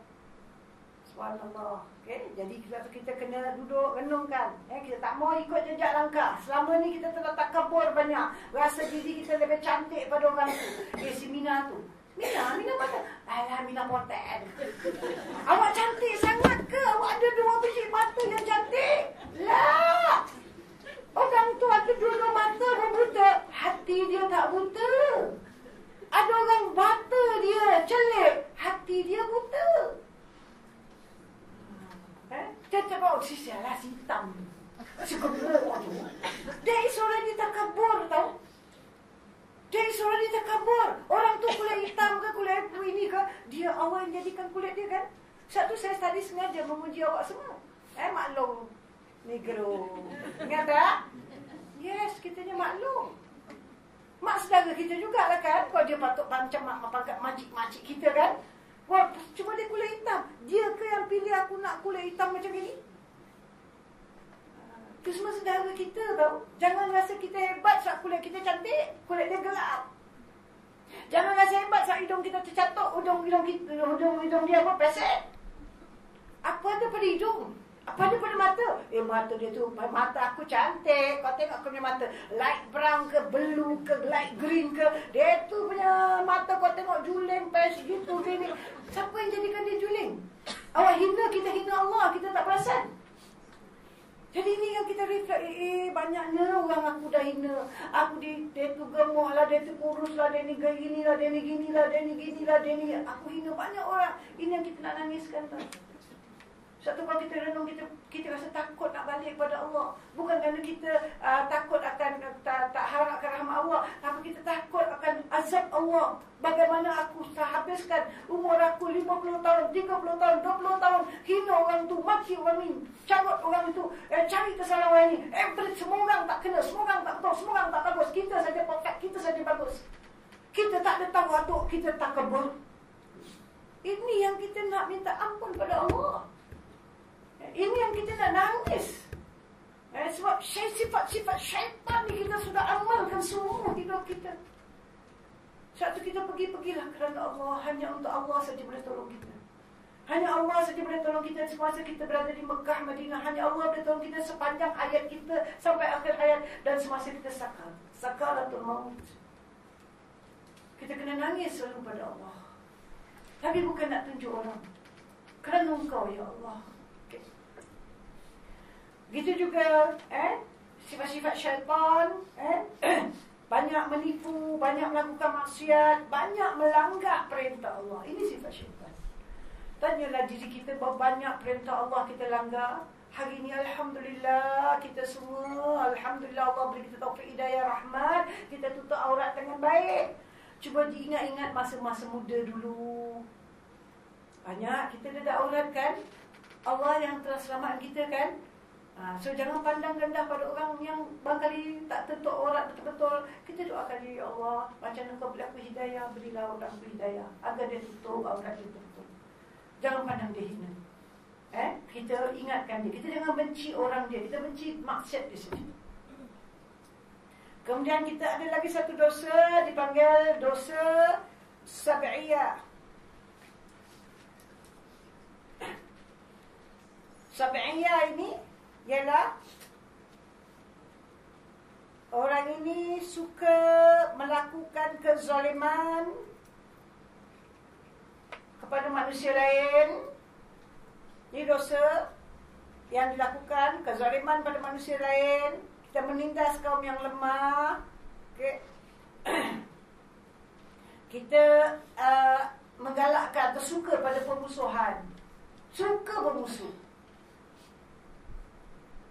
Subhanallah. Okay? Jadi kita kena duduk renungkan. Kita tak mau ikut jejak langkah. Selama ni kita telah takabur banyak. Rasa diri kita lebih cantik pada orang tu. Si Mina tu. Mina mana? Alah, Mina poten. Awak cantik sangat ke? Awak ada 2 biji mata yang cantik? Lah. Orang tu ada 2 mata pun buta. Hati dia tak buta. Ada orang mata dia celik, Sebab tu saya tadi sengaja memuji awak semua. Maklum Negro. Ingat tak? Yes, kitanya maklum. Mak saudara kita jugalah kan. Kalau dia patut macam pangkat makcik-makcik kita kan. Wah, cuma dia kulit hitam. Dia ke yang pilih aku nak kulit hitam macam ni? Itu semua saudara kita tau. Jangan rasa kita hebat sebab kulit kita cantik. Kulit dia gelap. Jangan rasa hebat sebab hidung kita tercatuk. Hidung dia apa? Pesek. Apa ada pada hidung? Apa ada pada mata? Mata dia tu, mata aku cantik. Kau tengok aku punya mata. Light brown ke, blue ke, light green ke. Dia tu punya mata kau tengok juling, pes gitu, gini. Siapa yang jadikan dia juling? Awak hina, kita hina Allah. Kita tak perasan. Jadi ini yang kita reflect. Banyaknya orang aku dah hina. Dia tu gemuk lah, dia tu kurus lah, dia ni gini lah, dia ni gini lah, dia ni gini lah, dia ni. Aku hina banyak orang. Ini yang kita nak nangiskan tu. Satu kalau kita renung, kita rasa takut nak balik kepada Allah. Bukan kerana kita takut akan tak harapkan rahmat Allah, tapi kita takut akan azab Allah. Bagaimana aku habiskan umur aku 50 tahun, 30 tahun, 20 tahun hina orang tu, maki orang ni, carut orang itu, cari kesalahan orang ni. Semua orang tak kena, semua orang tak betul, semua orang tak bagus. Kita saja perfect, kita saja bagus. Kita tak ada tawaduk, kita tak takabur. Ini yang kita nak minta ampun pada Allah. Ini yang kita nak nangis. Sebab sifat-sifat syaitan ni kita sudah amalkan semua hidup kita. Sebab tu kita pergilah kerana Allah. Hanya untuk Allah saja boleh tolong kita. Hanya Allah saja boleh tolong kita semasa kita berada di Mekah, Madinah. Hanya Allah boleh tolong kita sepanjang hayat kita sampai akhir hayat. Dan semasa kita sakaratul maut. Kita kena nangis selalu pada Allah. Tapi bukan nak tunjuk orang. Kerana Engkau ya Allah. Gitu juga sifat-sifat syaitan, banyak menipu, banyak melakukan maksiat, banyak melanggar perintah Allah. Ini sifat syaitan. Tanyalah diri kita, berapa banyak perintah Allah kita langgar. Hari ini Alhamdulillah kita semua, Alhamdulillah Allah beri kita taufik hidayah rahmat. Kita tutup aurat dengan baik. Cuba diingat-ingat masa-masa muda dulu. Banyak kita dah aurat kan. Allah yang telah selamatkan kita kan. So jangan pandang rendah pada orang yang barangkali tak tutup aurat betul-betul. Kita doakan dia, ya Allah, macam Engkau beri aku hidayah, berilah orang aku hidayah agar dia tutup aurat dia betul-betul. Jangan pandang dia hina. Kita ingatkan dia. Kita jangan benci orang dia. Kita benci maksiat di sini. Kemudian kita ada lagi satu dosa dipanggil dosa sab'iyah. Sab'iyah ini ialah orang ini suka melakukan kezaliman kepada manusia lain. Ini dosa yang dilakukan, kezaliman pada manusia lain. Kita menindas kaum yang lemah. Okay. Kita menggalakkan atau suka pada permusuhan. Suka bermusuh.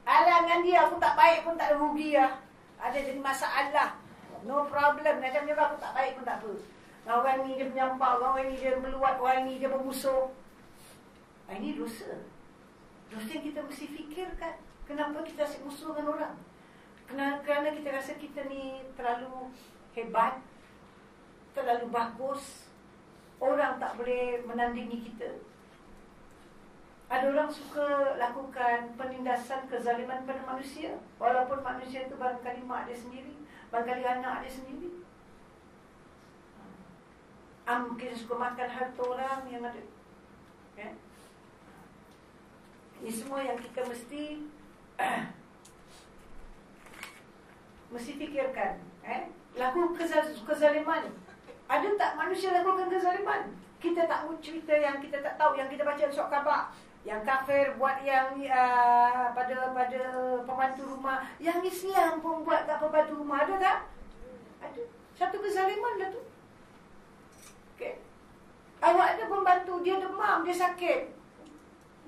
Alangan dia, aku tak baik pun tak ada rugi lah. Ada jadi masalah. No problem. Macam juga aku tak baik pun tak apa. Orang ni dia menyampah, orang ni dia meluat, orang ni dia bermusuh. Ini dosa. Dosa yang kita mesti fikirkan. Kenapa kita asyik musuh dengan orang? Kerana kita rasa kita ni terlalu hebat, terlalu bagus. Orang tak boleh menandingi kita. Ada orang suka lakukan penindasan kezaliman pada manusia. Walaupun manusia itu barangkali mak dia sendiri, barangkali anak dia sendiri. Kita suka makan harta orang yang ada. Ini semua yang kita mesti fikirkan. Laku kezaliman. Ada tak manusia lakukan kezaliman? Kita tak mau cerita yang kita tak tahu, yang kita baca di surat khabar. Yang kafir buat yang pada pembantu rumah. Yang Islam pun buat kat pembantu rumah. Ada tak? Ada. Satu kezaliman dah tu. Okay. Awak ada pembantu, dia demam, dia sakit.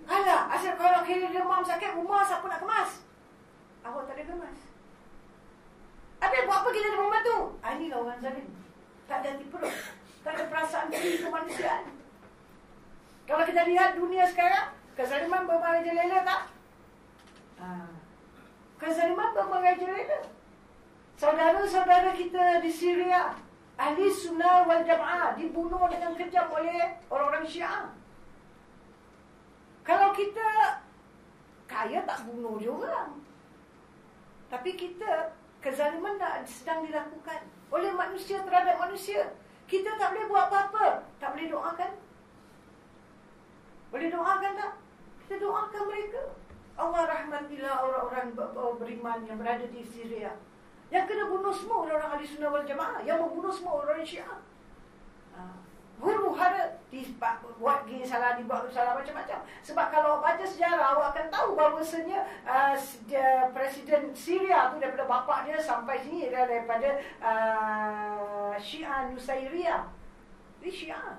Alah, asal kalau kira demam sakit, rumah siapa nak kemas? Awak tak ada kemas. Habis buat apa kita ada pembantu? Inilah orang zalim. Tak ada hati perut. Tak ada perasaan diri kemanusiaan. Kalau kita lihat dunia sekarang, kezaliman bermerajalela tak? Kezaliman bermerajalela. Saudara-saudara kita di Syria, Ahli Sunnah wal Jamaah, dibunuh dengan kejam oleh orang-orang Syiah. Kalau kita kaya, tak bunuh dia orang. Tapi kita, kezaliman sedang dilakukan oleh manusia terhadap manusia. Kita tak boleh buat apa-apa. Tak boleh doakan. Boleh doakan tak? Kita doakan mereka. Allah rahmatilah orang-orang beriman yang berada di Syria. Yang kena bunuh semua orang-orang Ahli Sunnah wal Jamaah. Yang membunuh semua orang Syiah. Huru-hara buat gini salah, dibuat salah macam-macam. Sebab kalau baca sejarah, awak akan tahu bahawasanya Presiden Syria tu daripada bapak dia sampai sini daripada Syiah Nusairiyah. Ini Syiah.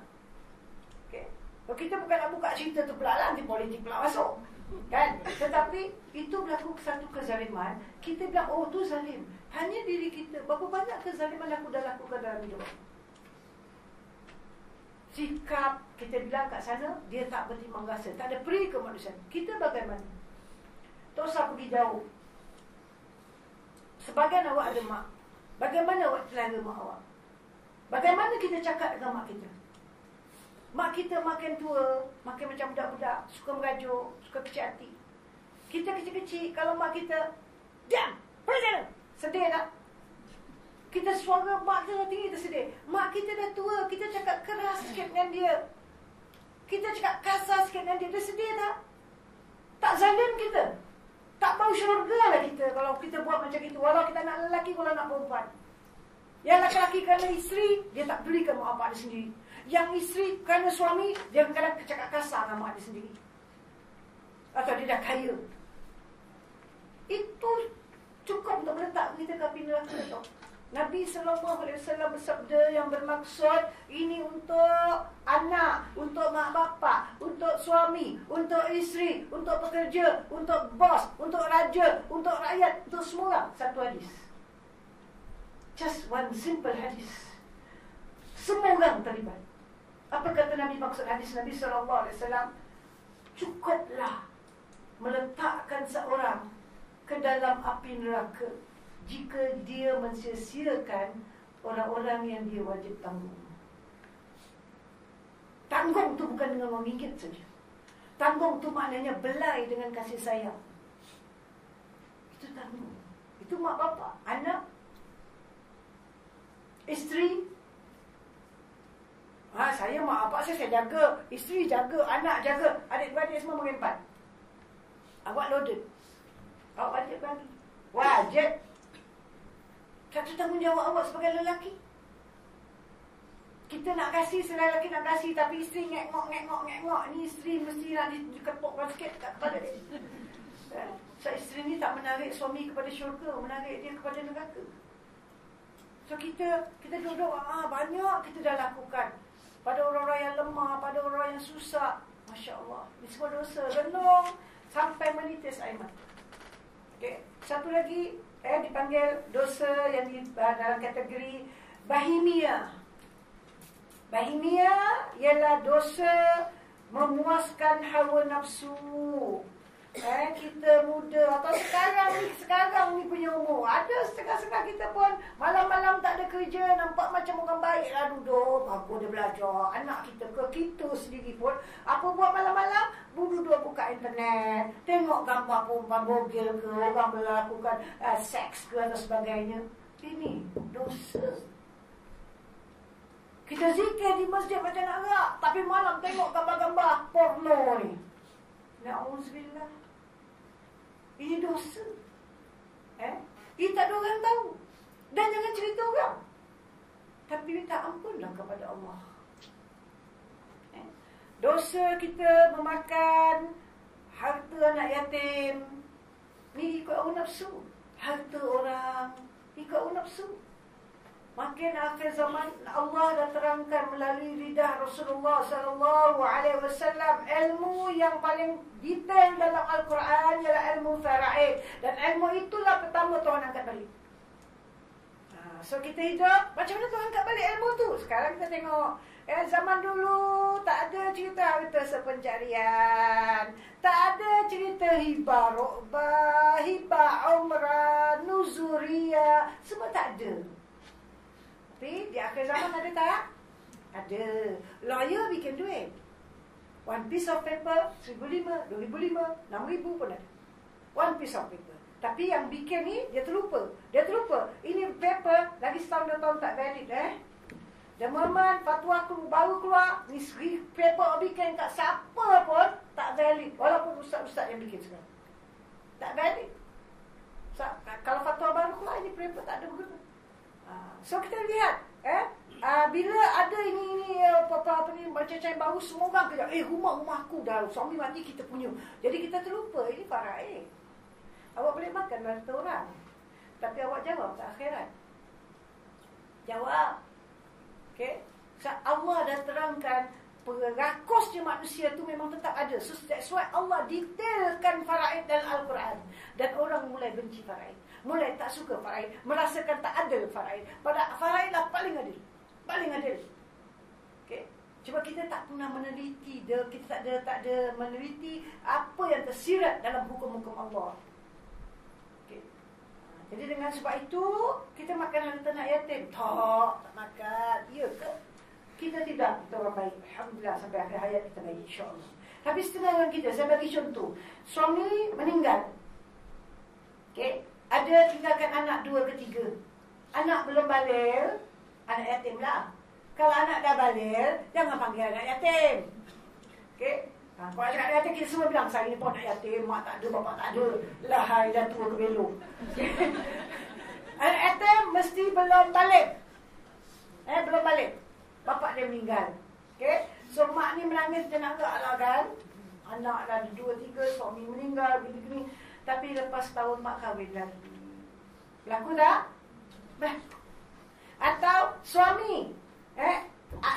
Okay. Kita bukan nak buka cerita tu pula lah, nanti politik pula masuk. Kan? Tetapi itu berlaku satu kezaliman. Kita bilang, oh tu zalim. Hanya diri kita. Berapa banyak kezaliman aku dah lakukan dalam hidup. Sikap kita bilang kat sana, dia tak bertimbang rasa, tak ada peri kemanusiaan. Kita bagaimana? Tak usah pergi jauh. Sebagian awak ada mak. Bagaimana awak telanga mak awak? Bagaimana kita cakap dengan mak kita? Mak kita makin tua, makin macam budak-budak, suka merajuk, suka kecil hati. Kita kecil-kecil, kalau mak kita, diam, pergi sana. Sedih tak? Kita suara mak kita tinggi, tersedih. Mak kita dah tua, kita cakap keras sikit dengan dia. Kita cakap kasar sikit dengan dia. Dia sedih tak? Tak zalim kita. Tak mau syurga lah kita kalau kita buat macam itu. Walau kita nak lelaki, walau nak perempuan. Yang lelaki kerana isteri, dia tak pedulikan mak bapak dia sendiri. Yang isteri kerana suami, dia kadang cakap kasar dengan mak dia sendiri. Atau dia dah kaya. Itu cukup untuk meletak kita ke api neraka tau. Nabi SAW bersabda yang bermaksud ini untuk anak, untuk mak bapak, untuk suami, untuk isteri, untuk pekerja, untuk bos, untuk raja, untuk rakyat, untuk semua orang. Satu hadis. Just one simple hadis. Semua orang terlibat. Apa kata Nabi, maksud hadis Nabi SAW? Cukuplah meletakkan seorang ke dalam api neraka jika dia mensia-siakan orang-orang yang dia wajib tanggung. Tanggung tu bukan dengan RM1 saja. Tanggung tu maknanya belai dengan kasih sayang. Itu tanggung. Itu mak bapak, anak, isteri. Saya mak bapak saya jaga, isteri jaga, anak jaga, adik-beradik semua mengempat. Awak loaded. Awak wajib bagi. Wajib. Satu tanggungjawab awak sebagai lelaki. Kita nak kasih, selain lelaki nak kasih, tapi isteri ngek-ngok. Ni isteri mesti nak dikepukkan sikit kat kepala dia. So isteri ni tak menarik suami kepada syurga, menarik dia kepada neraka. So kita duduk, banyak kita dah lakukan. Pada orang-orang yang lemah, pada orang yang susah. Masya Allah. Ini semua dosa. Renung sampai menitis air mata. Okay. Satu lagi dipanggil dosa yang dalam kategori bahimia. Bahimia ialah dosa memuaskan hawa nafsu. Kita muda atau sekarang ni punya umur. Ada setengah-setengah kita pun malam-malam tak ada kerja, nampak macam orang baik lah duduk, bagus dia belajar. Anak kita ke, kita sendiri pun apa buat malam-malam? Duduk buka internet, tengok gambar perempuan bogel ke, orang melakukan seks ke atau sebagainya. Ini dosa. Kita zikir di masjid macam nak gerak, tapi malam tengok gambar-gambar porno ni. Na'udzubillah. Ini dosa. Ini tak ada orang tahu. Dan jangan cerita orang. Tapi minta ampunlah kepada Allah. Dosa kita memakan harta anak yatim. Ni ikut hawa nafsu. Harta orang ikut hawa nafsu. Makin akhir zaman Allah dah terangkan melalui lidah Rasulullah SAW ilmu yang paling detail dalam Al-Quran ialah ilmu faraid, dan ilmu itulah pertama Tuhan angkat balik. So kita hidup, macam mana Tuhan angkat balik ilmu tu? Sekarang kita tengok, zaman dulu tak ada cerita harta sepencarian, tak ada cerita hibah rukbah, hibah umrah, nuzuria, semua tak ada. Tapi di akhir zaman ada tak? Ada. Lawyer bikin duit. One piece of paper, 1,500, 2,500, 6,000 pun ada. One piece of paper. Tapi yang bikin ni, dia terlupa. Ini paper, lagi setahun 2 tahun tak valid The moment fatwa baru keluar, ni paper bikin kat siapa pun tak valid. Walaupun ustaz-ustaz yang bikin sekarang. Tak valid. Kalau fatwa baru keluar, ini paper tak ada berguna. So kita lihat, bila ada ini apa ni macam-macam baru, semua orang kata, rumah aku dah, suami mati kita punya. Jadi kita terlupa, ini faraid. Awak boleh makan harta orang, tapi awak jawab ke akhirat. Jawab. Okay? Allah dah terangkan perakusnya manusia tu memang tetap ada. So that's why Allah detailkan faraid dalam Al-Quran. Dan orang mulai benci faraid, mulai tak suka faraid, merasakan tak adil faraid. Pada faraid lah paling adil. Paling adil. Okay? Cuma kita tak pernah meneliti, kita tak ada meneliti apa yang tersirat dalam hukum-hukum Allah. Okay. Jadi dengan sebab itu, kita makan harta anak yatim. Tak makan. Ya ke? Kita tidak, kita orang baik. Alhamdulillah sampai akhir hayat kita baik, insyaAllah. Tapi setengah kita, saya bagi contoh. Suami meninggal. Okay. Ada tinggalkan anak 2 ke 3. Anak belum balik, anak yatim lah. Kalau anak dah balik, jangan panggil anak yatim. Okay. Kalau anak yatim, kita semua bilang, saya ni pun anak yatim, mak tak ada, bapak tak ada. Lahai dah tua ke belok. Anak yatim mesti belum balik. Belum balik. Bapak dia meninggal. Okay. So mak ni menangis tenaga lah kan. Anak dah 2, 3, suami meninggal, gini-gini. Tapi lepas tahun mak kahwin lagi. Berlaku tak? Berlaku. Atau suami,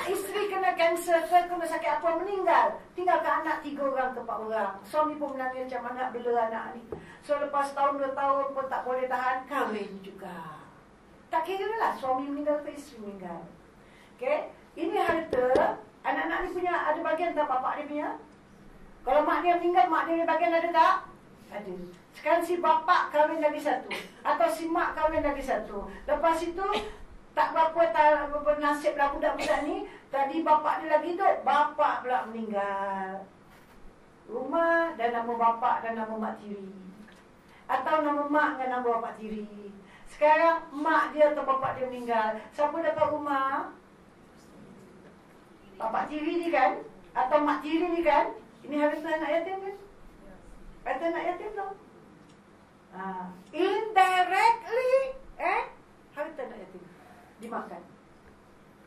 isteri kena kanser ke, kena sakit apa, meninggal. Tinggalkan anak 3 orang ke 4 orang. Suami pun menangis macam mana bela anak ni. So lepas tahun 2 tahun pun tak boleh tahan, kahwin juga. Tak kira lah suami meninggal ke isteri meninggal. Okay. Ini harta, anak-anak ni punya ada bagian tak bapak dia punya? Kalau mak dia meninggal, mak dia punya bagian ada tak? Ada. Sekarang si bapak kahwin lagi 1. Atau si mak kahwin lagi 1. Lepas itu, tak berapa nasib lah budak-budak ni. Tadi bapak dia lagi hidup, bapak pula meninggal. Rumah dan nama bapak dan nama mak tiri. Atau nama mak dan nama bapak tiri. Sekarang mak dia atau bapak dia meninggal. Siapa dapat rumah? Bapak tiri ni kan? Atau mak tiri ni kan? Ini harta anak yatim kan? Harta anak yatim tau. Indirectly harta anak yatim dimakan.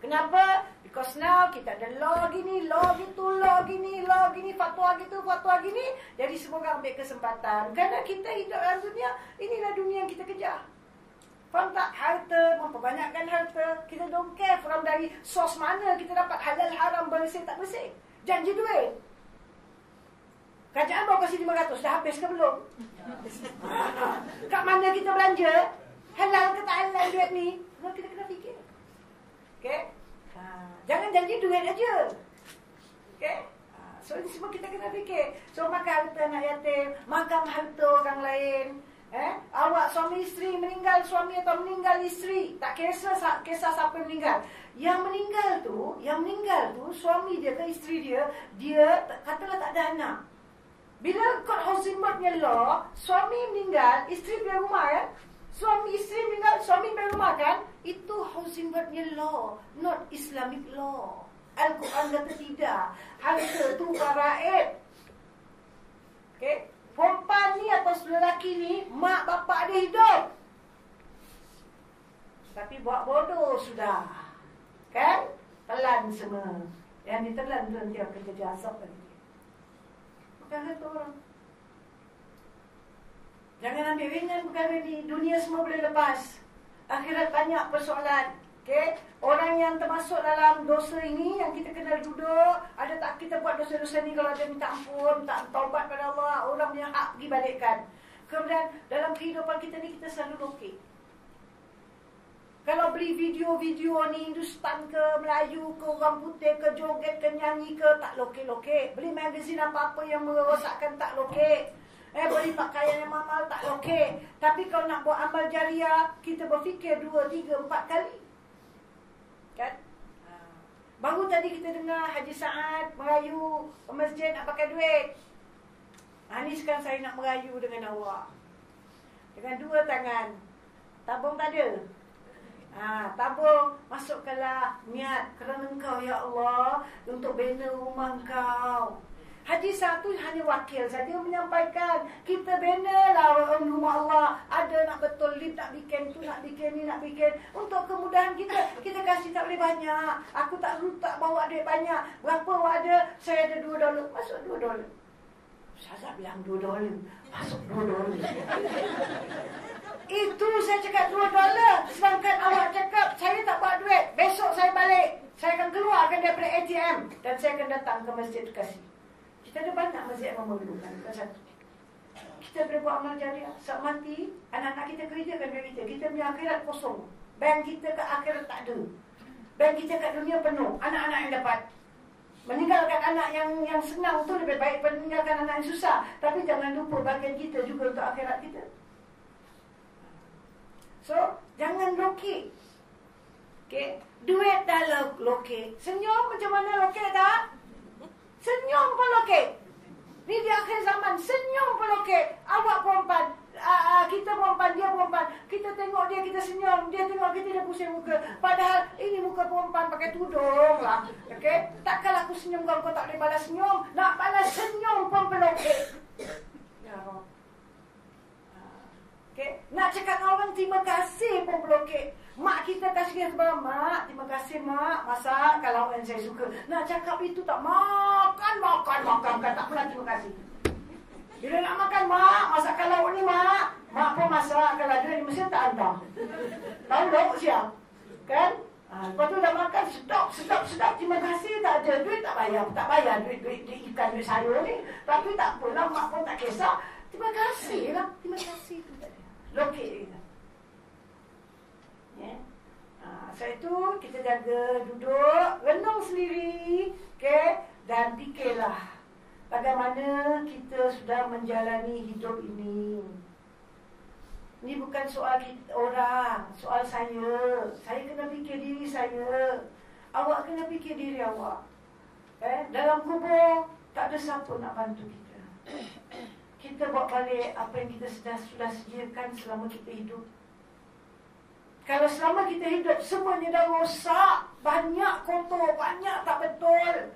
Kenapa? Because now kita ada law gini, law gitu, law gini, fatwa gitu, fatwa gini. Jadi semua orang ambil kesempatan. Kerana kita hidup dalam dunia, inilah dunia yang kita kejar. Faham tak? Harta, memperbanyakkan harta. Kita don't care from dari sos mana kita dapat halal haram, bersih tak bersih. Janji duit. Kerajaan baru kasih 500, dah habis ke belum? Kat mana kita belanja? Halal ke tak halal duit ni? Kita kena fikir. Okay? Jangan janji duit aja. Okay? So ini semua kita kena fikir. So makan harta anak yatim, makan harta orang lain. Awak suami isteri meninggal, suami atau meninggal isteri, tak kisah siapa yang meninggal. Yang meninggal tu suami dia ke isteri dia katalah tak ada anak. Bila Court Hausenbergnya law, suami meninggal, isteri punya rumah kan? Suami isteri meninggal, suami punya rumah kan? Itu Hausenbergnya law, not Islamic law. Al-Quran kata tidak. Harta tu faraid. Okay? Perempuan ni atau lelaki ni, mak bapak dia hidup. Tapi buat bodoh sudah. Kan? Telan semua. Yang ditelan tu nanti akan jadi asap lagi. Bukan kata orang. Jangan ambil ringan perkara ni. Dunia semua boleh lepas. Akhirat banyak persoalan. Okay? Orang yang termasuk dalam dosa ini, yang kita kena duduk, ada tak kita buat dosa-dosa ni, kalau ada minta ampun, tak taubat pada Allah, orang punya hak pergi balikkan. Kemudian dalam kehidupan kita ni, kita selalu lokek. Kalau beli video-video ni Hindustan ke, Melayu ke, orang putih ke, joget ke, nyanyi ke, tak lokek-lokek. Beli magazine apa-apa yang merosakkan, tak lokek. Beli pakaian yang mahal, tak lokek. Tapi kalau nak buat amal jariah, kita berfikir 2, 3, 4 kali. Kan? Baru tadi kita dengar Haji Saad merayu ke masjid nak pakai duit. Ni sekarang saya nak merayu dengan awak. Dengan 2 tangan. Tabung tak ada? Tabung. Masukkanlah niat kerana engkau ya Allah untuk bina rumah engkau. Haji satu hanya wakil saja menyampaikan. Kita benalah rumah Allah. Ada nak betul lift, nak bikin tu, nak bikin ni, nak bikin. Untuk kemudahan kita, kita kasih tak boleh banyak. Aku tak bawa duit banyak. Berapa awak ada? Saya ada $2. Masuk $2. Saya bilang $2. Masuk $2. Itu saya cakap $2. Sedangkan awak cakap, saya tak bawa duit. Besok saya balik. Saya akan keluarkan daripada ATM. Dan saya akan datang ke masjid kasih. Kita ada banyak masjid yang memerlukan. Kita boleh buat amal jariah. Saat mati, anak-anak kita kerjakan duit kita. Kita punya akhirat kosong. Bank kita ke akhirat tak ada. Bank kita kat dunia penuh. Anak-anak yang dapat. Meninggalkan anak yang senang tu lebih baik daripada meninggalkan anak yang susah. Tapi jangan lupa bagian kita juga untuk akhirat kita. So, jangan lokek. Okay. Duit dah lokek. Senyum macam mana lokek tak? Senyum pun lokek. Ni di akhir zaman. Senyum pun lokek. Awak perempuan. Kita perempuan, dia perempuan. Kita tengok dia, kita senyum. Dia tengok kita, dia pusing muka. Padahal ini muka perempuan pakai tudung lah. Okay? Takkanlah aku senyum kau tak boleh balas senyum. Nak balas senyum pun pelokek. Ya Allah. Okay? Nak cakap dengan orang terima kasih pun pelokek. Mak kita kasih kepada mak, terima kasih mak, masak kalau yang saya suka. Nak cakap itu tak, makan, tak pernah terima kasih. Bila nak makan, mak, masakan lauk ni mak. Mak pun masak, kalau ada di Mesir tak hantar. Tahu lauk siap. Kan? Lepas tu dah makan, sedap, terima kasih, tak ada duit, tak bayar duit ikan, duit sayur ni. Tapi tak apalah, mak pun tak kisah. Terima kasih lah, terima kasih tu tak ada. Lokek kita. Ya. Setelah itu kita jaga duduk, renung sendiri, okay? Dan fikirlah bagaimana kita sudah menjalani hidup ini. Ini bukan soal kita, orang, soal saya. Saya kena fikir diri saya. Awak kena fikir diri awak. Dalam kubur tak ada siapa nak bantu kita. Kita buat balik apa yang kita sudah sediakan selama kita hidup. Kalau selama kita hidup semuanya dah rosak, banyak kotor, banyak tak betul,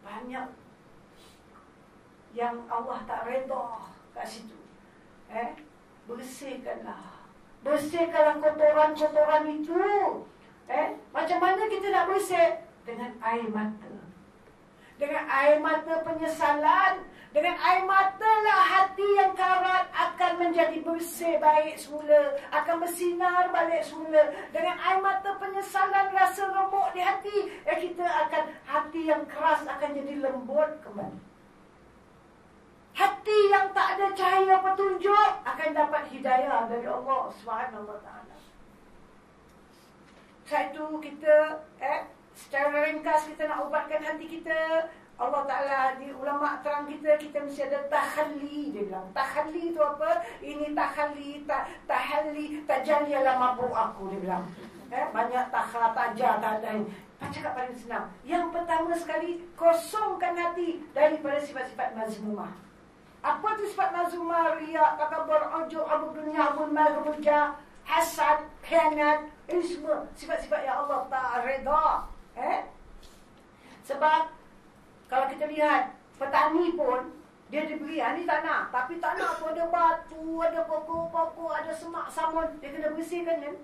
banyak yang Allah tak redha kat situ. Bersihkanlah. Bersihkanlah kotoran-kotoran itu. Macam mana kita nak bersih? Dengan air mata. Dengan air mata penyesalan. Dengan air mata lah hati yang karat akan menjadi bersih baik semula. Akan bersinar balik semula. Dengan air mata penyesalan, rasa remuk di hati, kita akan, hati yang keras akan jadi lembut kembali. Hati yang tak ada cahaya petunjuk akan dapat hidayah dari Allah SWT. Saat itu kita secara ringkas kita nak ubatkan hati kita. Allah Ta'ala di ulama terang kita mesti ada takhalli. Dia bilang takhalli itu apa? Ini takhalli, tahalli, tajalli ala mabuk aku. Dia bilang banyak takhla, tajah, tak ada. Cakap paling senang. Yang pertama sekali, kosongkan hati daripada sifat-sifat mazmumah. Apa tu sifat mazmumah? Riya, takabur, ujub, abu dunia, abul mal, hujah, hasad, khianat. Ini semua sifat-sifat yang Allah tak reda. Sebab kalau kita lihat, petani pun, dia diberi, ni tanah. Tapi tanah tu ada batu, ada pokok-pokok, ada semak samun. Dia kena bersihkan kan?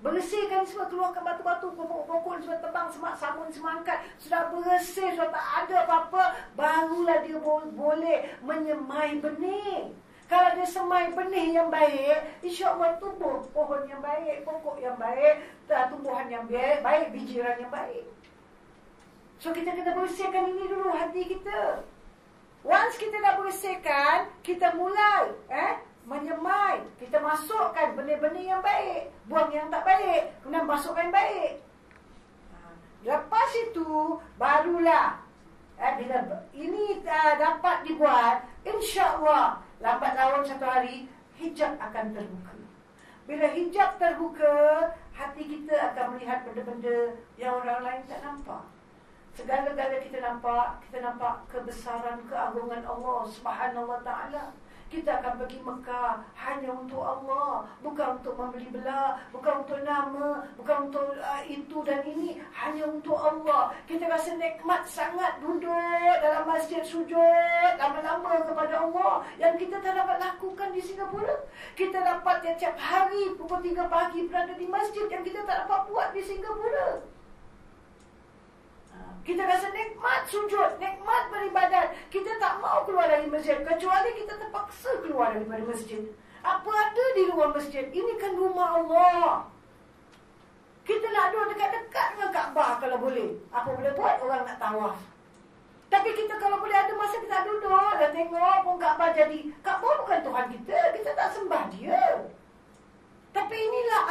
Bersihkan semua, keluarkan batu-batu, pokok-pokok semua tebang, semak samun semua angkat. Sudah bersih, sudah tak ada apa-apa. Barulah dia boleh menyemai benih. Kalau dia semai benih yang baik, insya-Allah tumbuh pohon yang baik, pokok yang baik, tumbuhan yang baik, bijiran yang baik. So kita kena bersihkan ini dulu hati kita. Once kita dah bersihkan, kita mulai menyemai. Kita masukkan benda-benda yang baik, buang yang tak baik, kemudian masukkan yang baik. Lepas itu barulah bila ini dapat dibuat, insya-Allah lambat laun satu hari hijab akan terbuka. Bila hijab terbuka, hati kita akan melihat benda-benda yang orang lain tak nampak. Segala-gala kita nampak kebesaran, keagungan Allah Subhanahu Wa Taala. Kita akan pergi Mekah hanya untuk Allah, bukan untuk membeli belah, bukan untuk nama, bukan untuk itu dan ini, hanya untuk Allah. Kita rasa nikmat sangat duduk dalam masjid sujud lama-lama kepada Allah yang kita tak dapat lakukan di Singapura. Kita dapat tiap-tiap hari pukul 3 pagi berada di masjid yang kita tak dapat buat di Singapura. Kita rasa nikmat sujud, nikmat beribadat. Kita tak mau keluar dari masjid, kecuali kita terpaksa keluar daripada masjid. Apa ada di luar masjid? Ini kan rumah Allah. Kita nak duduk dekat-dekat dengan Kaabah kalau boleh. Apa boleh buat? Orang nak tawaf. Tapi kita kalau boleh ada masa kita duduk dan tengok pun Kaabah jadi. Kaabah bukan Tuhan kita, kita tak sembah dia. Tapi inilah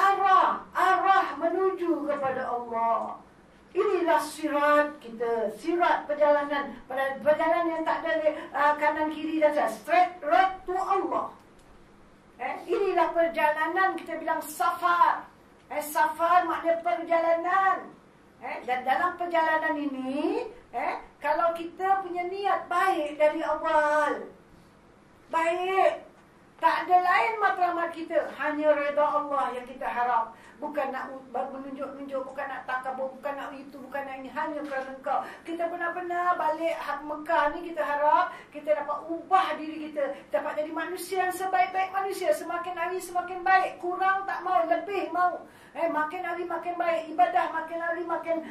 arah menuju kepada Allah. Inilah sirat kita, sirat perjalanan yang tak ada kanan kiri dan straight road to Allah. Inilah perjalanan, kita bilang safar. Safar maknanya perjalanan. Dan dalam perjalanan ini, kalau kita punya niat baik dari awal, baik, tak ada lain matlamat kita, hanya redha Allah yang kita harap. Bukan nak menunjuk-nunjuk, bukan nak takabur, bukan nak itu, bukan nak ini, hanya kerana Engkau. Kita benar-benar balik Mekah ni, kita harap kita dapat ubah diri kita, dapat jadi manusia yang sebaik-baik manusia. Semakin hari semakin baik, kurang tak mau, lebih mau. Makin hari makin baik ibadah, makin hari makin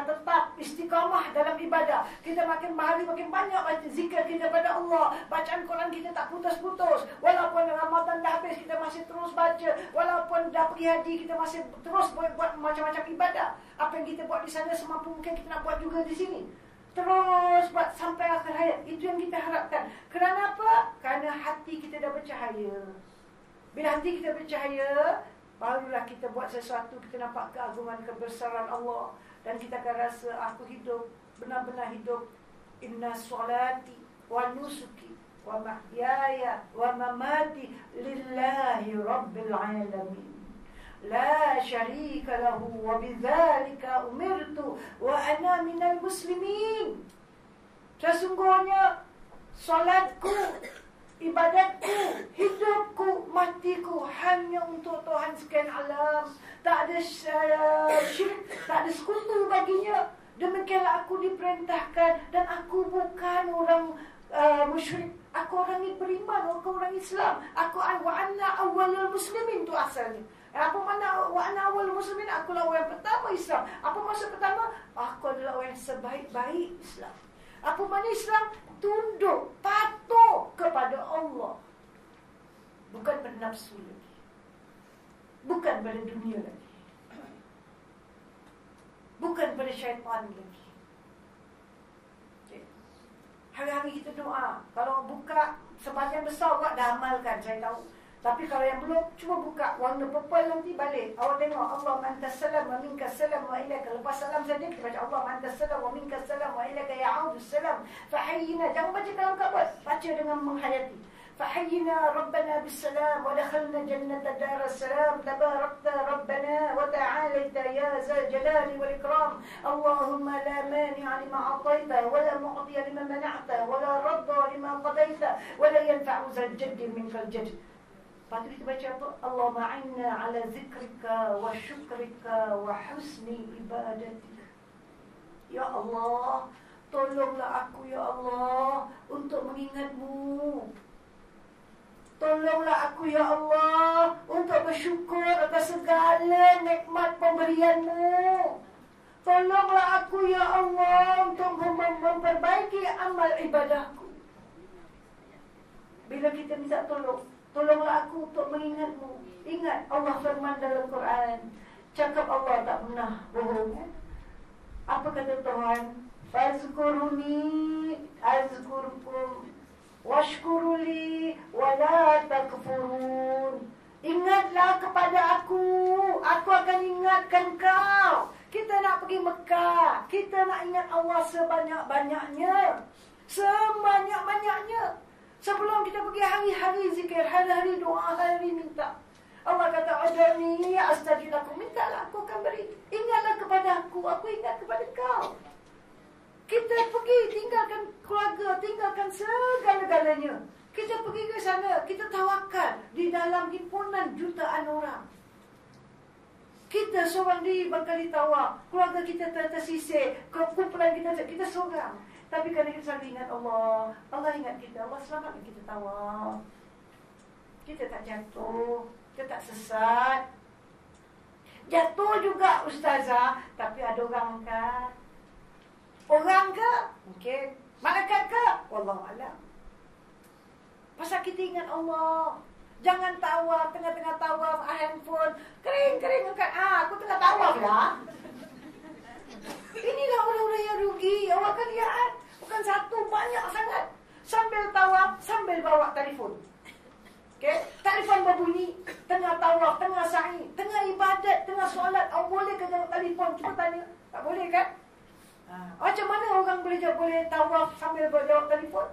tetap istiqamah dalam ibadah. Kita makin hari makin banyak baca zikir kita pada Allah. Bacaan Quran kita tak putus-putus. Walaupun Ramadan dah habis, kita masih terus baca. Walaupun dah pergi haji, kita masih terus buat macam-macam ibadah. Apa yang kita buat di sana semampu mungkin kita nak buat juga di sini. Terus buat sampai akhir hayat. Itu yang kita harapkan. Kerana apa? Kerana hati kita dah bercahaya. Bila hati kita bercahaya, barulah kita buat sesuatu, kita nampak keagungan, kebesaran Allah. Dan kita akan rasa, aku hidup, benar-benar hidup. Inna salati wa nusuki wa mahyaya wa mamati lillahi rabbil alamin. La syarika lahu wa bidzalika umirtu wa ana minal muslimin. Sesungguhnya salatku, ibadatku, hidupku, matiku hanya untuk Tuhan sekalian alam. Tak ada syirik, tak ada sekutu baginya. Demikianlah aku diperintahkan. Dan aku bukan orang musyrik. Aku orang yang beriman, aku orang Islam. Aku wa anna awwalul muslimin, tu asalnya. Apa mana wa anna awwalul muslimin? Akulah orang pertama Islam. Apa maksud pertama? Aku adalah orang yang sebaik-baik Islam. Apa makna Islam? Tunduk, patuh kepada Allah. Bukan pada nafsu lagi, bukan pada dunia lagi, bukan pada syaitan lagi. Hari-hari kita doa. Kalau buka, sebagian besar awak dah amalkan, saya tahu. Tapi kalau yang belum, cuba buka warna purple nanti balik. Awak tengok Allah mantas salam wa minkas salam wa ilaika. Lepas salam saja kita baca Allah mantas salam wa minkas salam wa ilaika ya'udus salam. Fahayyina, jangan baca dalam kabar, baca dengan menghayati. Fahayyina rabbana bisalam wa dakhalna jannata daras salam. Tabarakta rabbana wa ta'alaita ya zal jalali wal ikram. Allahumma la mani'a lima a'taita wa la mu'tiya lima mana'ta wa la radda lima qadaita wa la yanfa'u zal jaddi minkal jadd. Lepas tu kita baca apa? Allah ma'inna ala zikrika wa syukrika wa husni ibadatika. Ya Allah, tolonglah aku ya Allah untuk mengingatmu. Tolonglah aku ya Allah untuk bersyukur atas segala nikmat pemberianmu. Tolonglah aku ya Allah untuk memperbaiki amal ibadahku. Bila kita minta tolong, tolonglah aku untuk mengingatmu. Ingat Allah firman dalam Quran. Cakap Allah tak pernah bohong. Apa kata Tuhan? Fazkuruni azkurkum. Washkuruli wala takfurun. Ingatlah kepada aku akan ingatkan kau. Kita nak pergi Mekah, kita nak ingat Allah sebanyak-banyaknya. Sebanyak-banyaknya. Sebelum kita pergi hari-hari zikir, hari-hari doa, hari-hari minta. Allah kata, "Adani astajib lakum." Mintalah, aku akan beri. Ingatlah kepada aku ingat kepada kau. Kita pergi, tinggalkan keluarga, tinggalkan segala-galanya. Kita pergi ke sana, kita tawakal di dalam himpunan jutaan orang. Kita seorang diri berkali tawaf, keluarga kita tersisih, kumpulan kita seorang. Tapi kerana kita selalu ingat Allah, Allah ingat kita, Allah selamatkan kita tawaf. Kita tak jatuh, kita tak sesat. Jatuh juga ustazah, tapi ada orang angkat. Orang ke? Mungkin. Malaikat ke? Wallahualam. Pasal kita ingat Allah. Jangan tawaf, tengah-tengah tawaf, handphone, kering-kering angkat. Aku tengah tawaf lah. Inilah orang-orang yang rugi. Awak kan lihat. Bukan satu, banyak sangat. Sambil tawaf, sambil bawa telefon. Okay? Telefon berbunyi. Tengah tawaf, tengah sa'i, tengah ibadat, tengah solat. Awak boleh ke tengok telefon? Cuba tanya. Tak boleh kan? Macam mana orang boleh tawaf sambil berjawab telefon?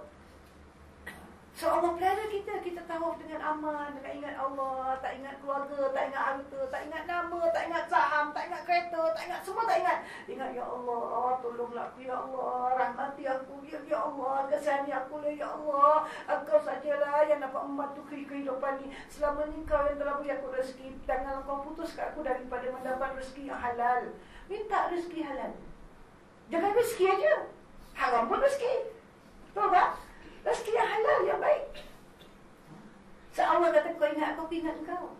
So Allah pelihara kita tawaf dengan aman, dengan ingat Allah, tak ingat keluarga, tak ingat harta, tak ingat nama, tak ingat saham, tak ingat kereta, tak ingat, semua tak ingat. Ingat, ya Allah, tolonglah aku, ya Allah, rahmati aku, ya Allah, kasihani aku lah, ya Allah. Engkau sajalah yang dapat membantu kehidupan ni. Selama ni Kau yang telah beri aku rezeki, janganlah Kau putuskan aku daripada mendapat rezeki yang halal. Minta rezeki halal. Jangan rezeki aja. Haram pun rezeki. Betul tak? Rezeki yang halal, yang baik. So Allah kata, kau ingat aku ingat kau.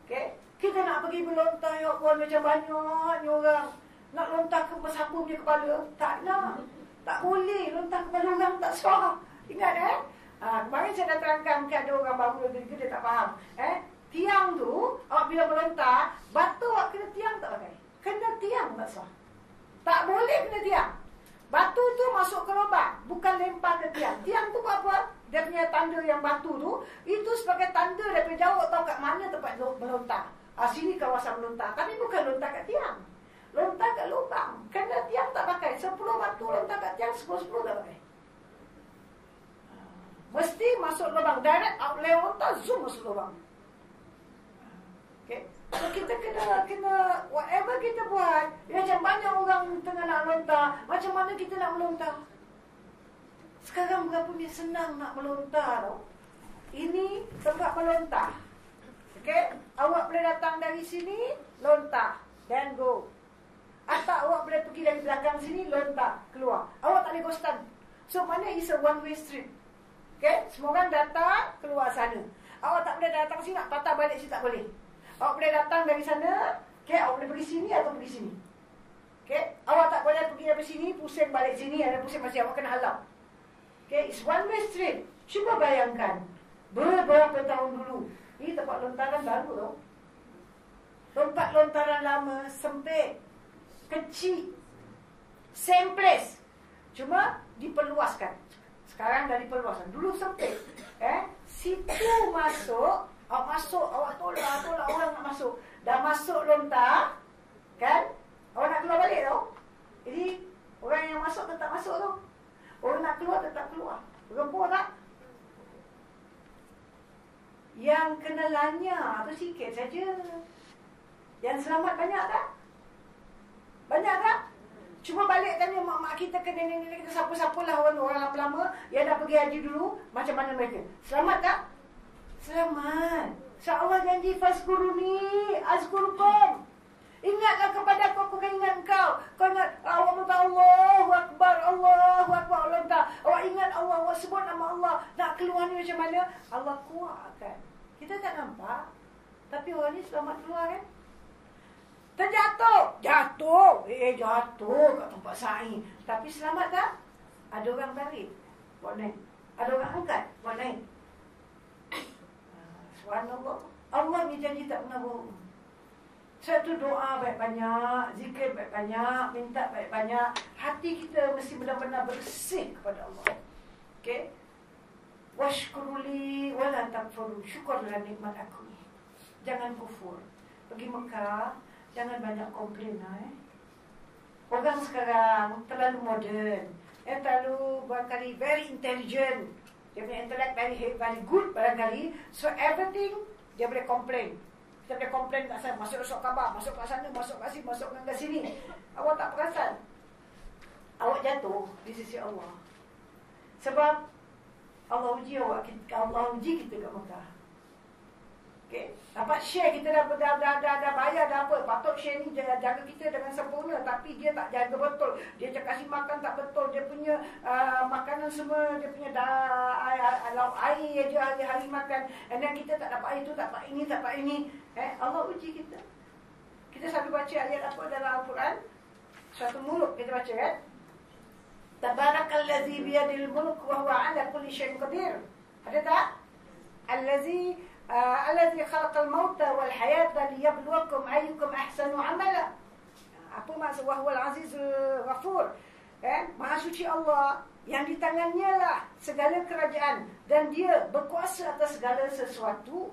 Okay? Kita nak pergi melontar, ya Allah, macam banyaknya orang. Nak lontar ke sapu punya kepala. Tak nak. Tak boleh. Lontar kepala orang tak sah. Ingat kemarin saya dah terangkan, mungkin ada orang baru lagi, dia tak faham. Tiang tu, awak bila melontar, batu awak kena tiang tak pakai. Kena tiang tak sah. Tak boleh kena tiang. Batu tu masuk ke lubang, bukan lempar ke tiang. Tiang tu buat apa? Dia punya tanda yang batu tu, itu sebagai tanda daripada jauh tahu kat mana tempat melontar. Sini kawasan melontar. Tapi bukan lontar kat tiang. Lontar kat lubang. Kena tiang tak pakai. 10 batu lontar kat tiang, 10 tak pakai. Mesti masuk lubang. Direct outlet lontar, zoom masuk lubang. Okay. So kita kena whatever kita buat, macam banyak orang tengah nak lontar, macam mana kita nak melontar? Sekarang berapa ni senang nak melontar tau. Ini tempat melontar. Okay? Awak boleh datang dari sini, lontar, then go. Atau awak boleh pergi dari belakang sini, lontar, keluar. Awak tak boleh go stand. So mana is a one way street. Okay? Semua orang datang, keluar sana. Awak tak boleh datang sini, nak patah balik sini tak boleh. Awak boleh datang dari sana, okay, awak boleh pergi sini atau pergi sini. Okay, awak tak boleh pergi dari sini, pusing balik sini, ada pusing masih awak kena halau. Okay, it's one way street. Cuba bayangkan, beberapa tahun dulu, ini tempat lontaran baru tau. Tempat lontaran lama, sempit, kecil, same place. Cuma diperluaskan. Sekarang dah diperluaskan. Dulu sempit. Situ masuk, awak tolak orang nak masuk. Dah masuk lontar, kan? Awak nak keluar balik tau. Jadi, orang yang masuk tetap masuk tau. Orang nak keluar tetap keluar. Rempur tak? Yang kena lanya tu sikit saja. Yang selamat banyak tak? Banyak tak? Cuma balik tanya mak-mak kita ke nenek-nenek kita, siapa-siapalah orang lama-lama yang dah pergi haji dulu, macam mana mereka? Selamat tak? Selamat. InsyaAllah janji fazkuruni azkurukum. Ingatlah kepada aku akan ingat kau. Kau ingat awak minta Allahu Akbar, Allahu Akbar, awak ingat Allah, awak sebut nama Allah. Nak keluar ni macam mana? Allah kuatkan. Kita tak nampak, tapi orang ni selamat keluar kan? Terjatuh. Jatuh kat tempat sa'i. Tapi selamat tak? Ada orang tarik, buat naik. Ada orang angkat, buat naik. Subhanallah. Allah ni janji tak pernah bohong. Satu doa baik-banyak, zikir baik-banyak, minta baik-banyak. Hati kita mesti benar-benar bersih kepada Allah. Okay? Washkuruli wala takfurun. Syukurlah nikmat aku. Jangan kufur. Pergi Mekah, jangan banyak komplain. Orang sekarang terlalu moden, terlalu barangkali very intelligent. Dia punya intellect very good barangkali. So everything dia boleh komplain. Kita boleh komplain kat sana, masuk khabar, masuk kat sana, masuk kat sini, masuk kat sini. Awak tak perasan. Awak jatuh di sisi Allah. Sebab Allah uji awak, Allah uji kita kat Mekah. Okay. Dapat share, kita dah bayar, dah apa. Patut share ni jaga kita dengan sempurna. Tapi dia tak jaga betul. Dia kasih makan tak betul. Dia punya makanan semua, dia punya air je hari-hari makan. And then kita tak dapat air tu, tak dapat ini, tak dapat ini. Allah uji kita. Kita selalu baca ayat apa dalam Al-Quran? Suatu muluk kita baca kan? Tabarakallazi biyadil mulk wa huwa ala kulli syai'in qadir. Ada tak? Allazi khalaqal mauta wal hayata liyabluwakum ayyukum ahsanu amala. Apa maksud wahwal azizul ghafur? Maha suci Allah yang di tangannya lah segala kerajaan dan dia berkuasa atas segala sesuatu.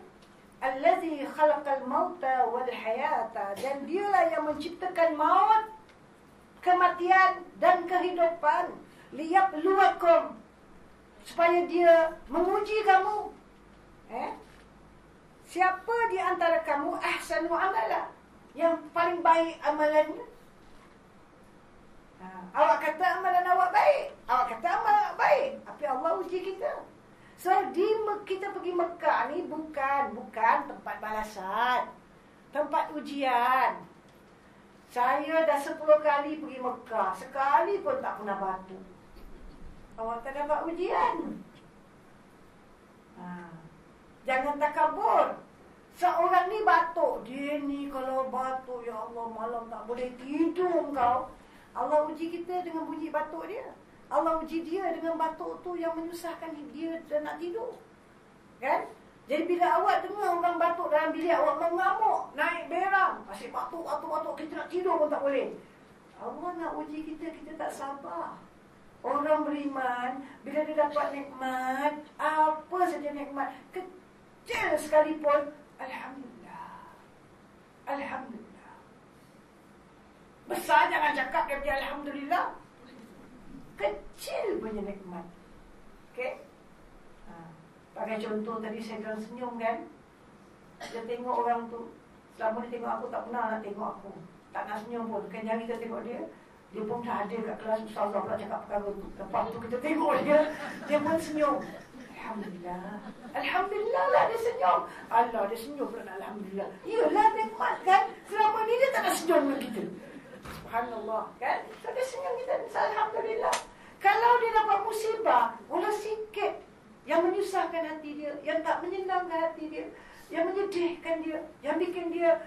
Allazi khalaqal mauta wal hayata, dan dialah yang menciptakan maut, kematian dan kehidupan. Liyabluwakum, supaya dia menguji kamu. Siapa di antara kamu ahsanu amala, yang paling baik amalannya? Awak kata amalan awak baik, awak kata amalan awak baik, tapi Allah uji kita. So kita pergi Mekah ni bukan tempat balasan, tempat ujian. Saya dah 10 kali pergi Mekah, sekali pun tak pernah batu. Awak tak dapat ujian. Jangan takabur. Seorang ni batuk. Dia ni kalau batuk, ya Allah, malam tak boleh tidur kau. Allah uji kita dengan bunyi batuk dia. Allah uji dia dengan batuk tu yang menyusahkan dia dan nak tidur. Kan? Jadi bila awak dengar orang batuk dalam bilik, awak mengamuk, naik berang, asyik batuk, kita nak tidur pun tak boleh. Allah nak uji kita, kita tak sabar. Orang beriman, bila dia dapat nikmat, apa saja nikmat, kecil sekalipun, Alhamdulillah. Alhamdulillah. Besar jangan cakap dia punya Alhamdulillah. Kecil punya nikmat. Okay? Pakai contoh tadi saya bilang senyum kan. Dia tengok orang tu, selama dia tengok aku tak pernah nak tengok aku, tak nak senyum pun. Kenyang kita tengok dia, dia pun dah ada kat kelas ustazah pula cakap perkara tu. Lepas tu kita tengok dia pun senyum. Alhamdulillah. Alhamdulillah lah dia senyum. Allah, dia senyum pula nak Alhamdulillah. Yelah nikmat kan. Selama ni dia tak nak senyum dengan kita. Subhanallah kan. So dia senyum kita, Alhamdulillah. Kalau dia dapat musibah, walau sikit, yang menyusahkan hati dia, yang tak menyenangkan hati dia, yang menyedihkan dia, yang bikin dia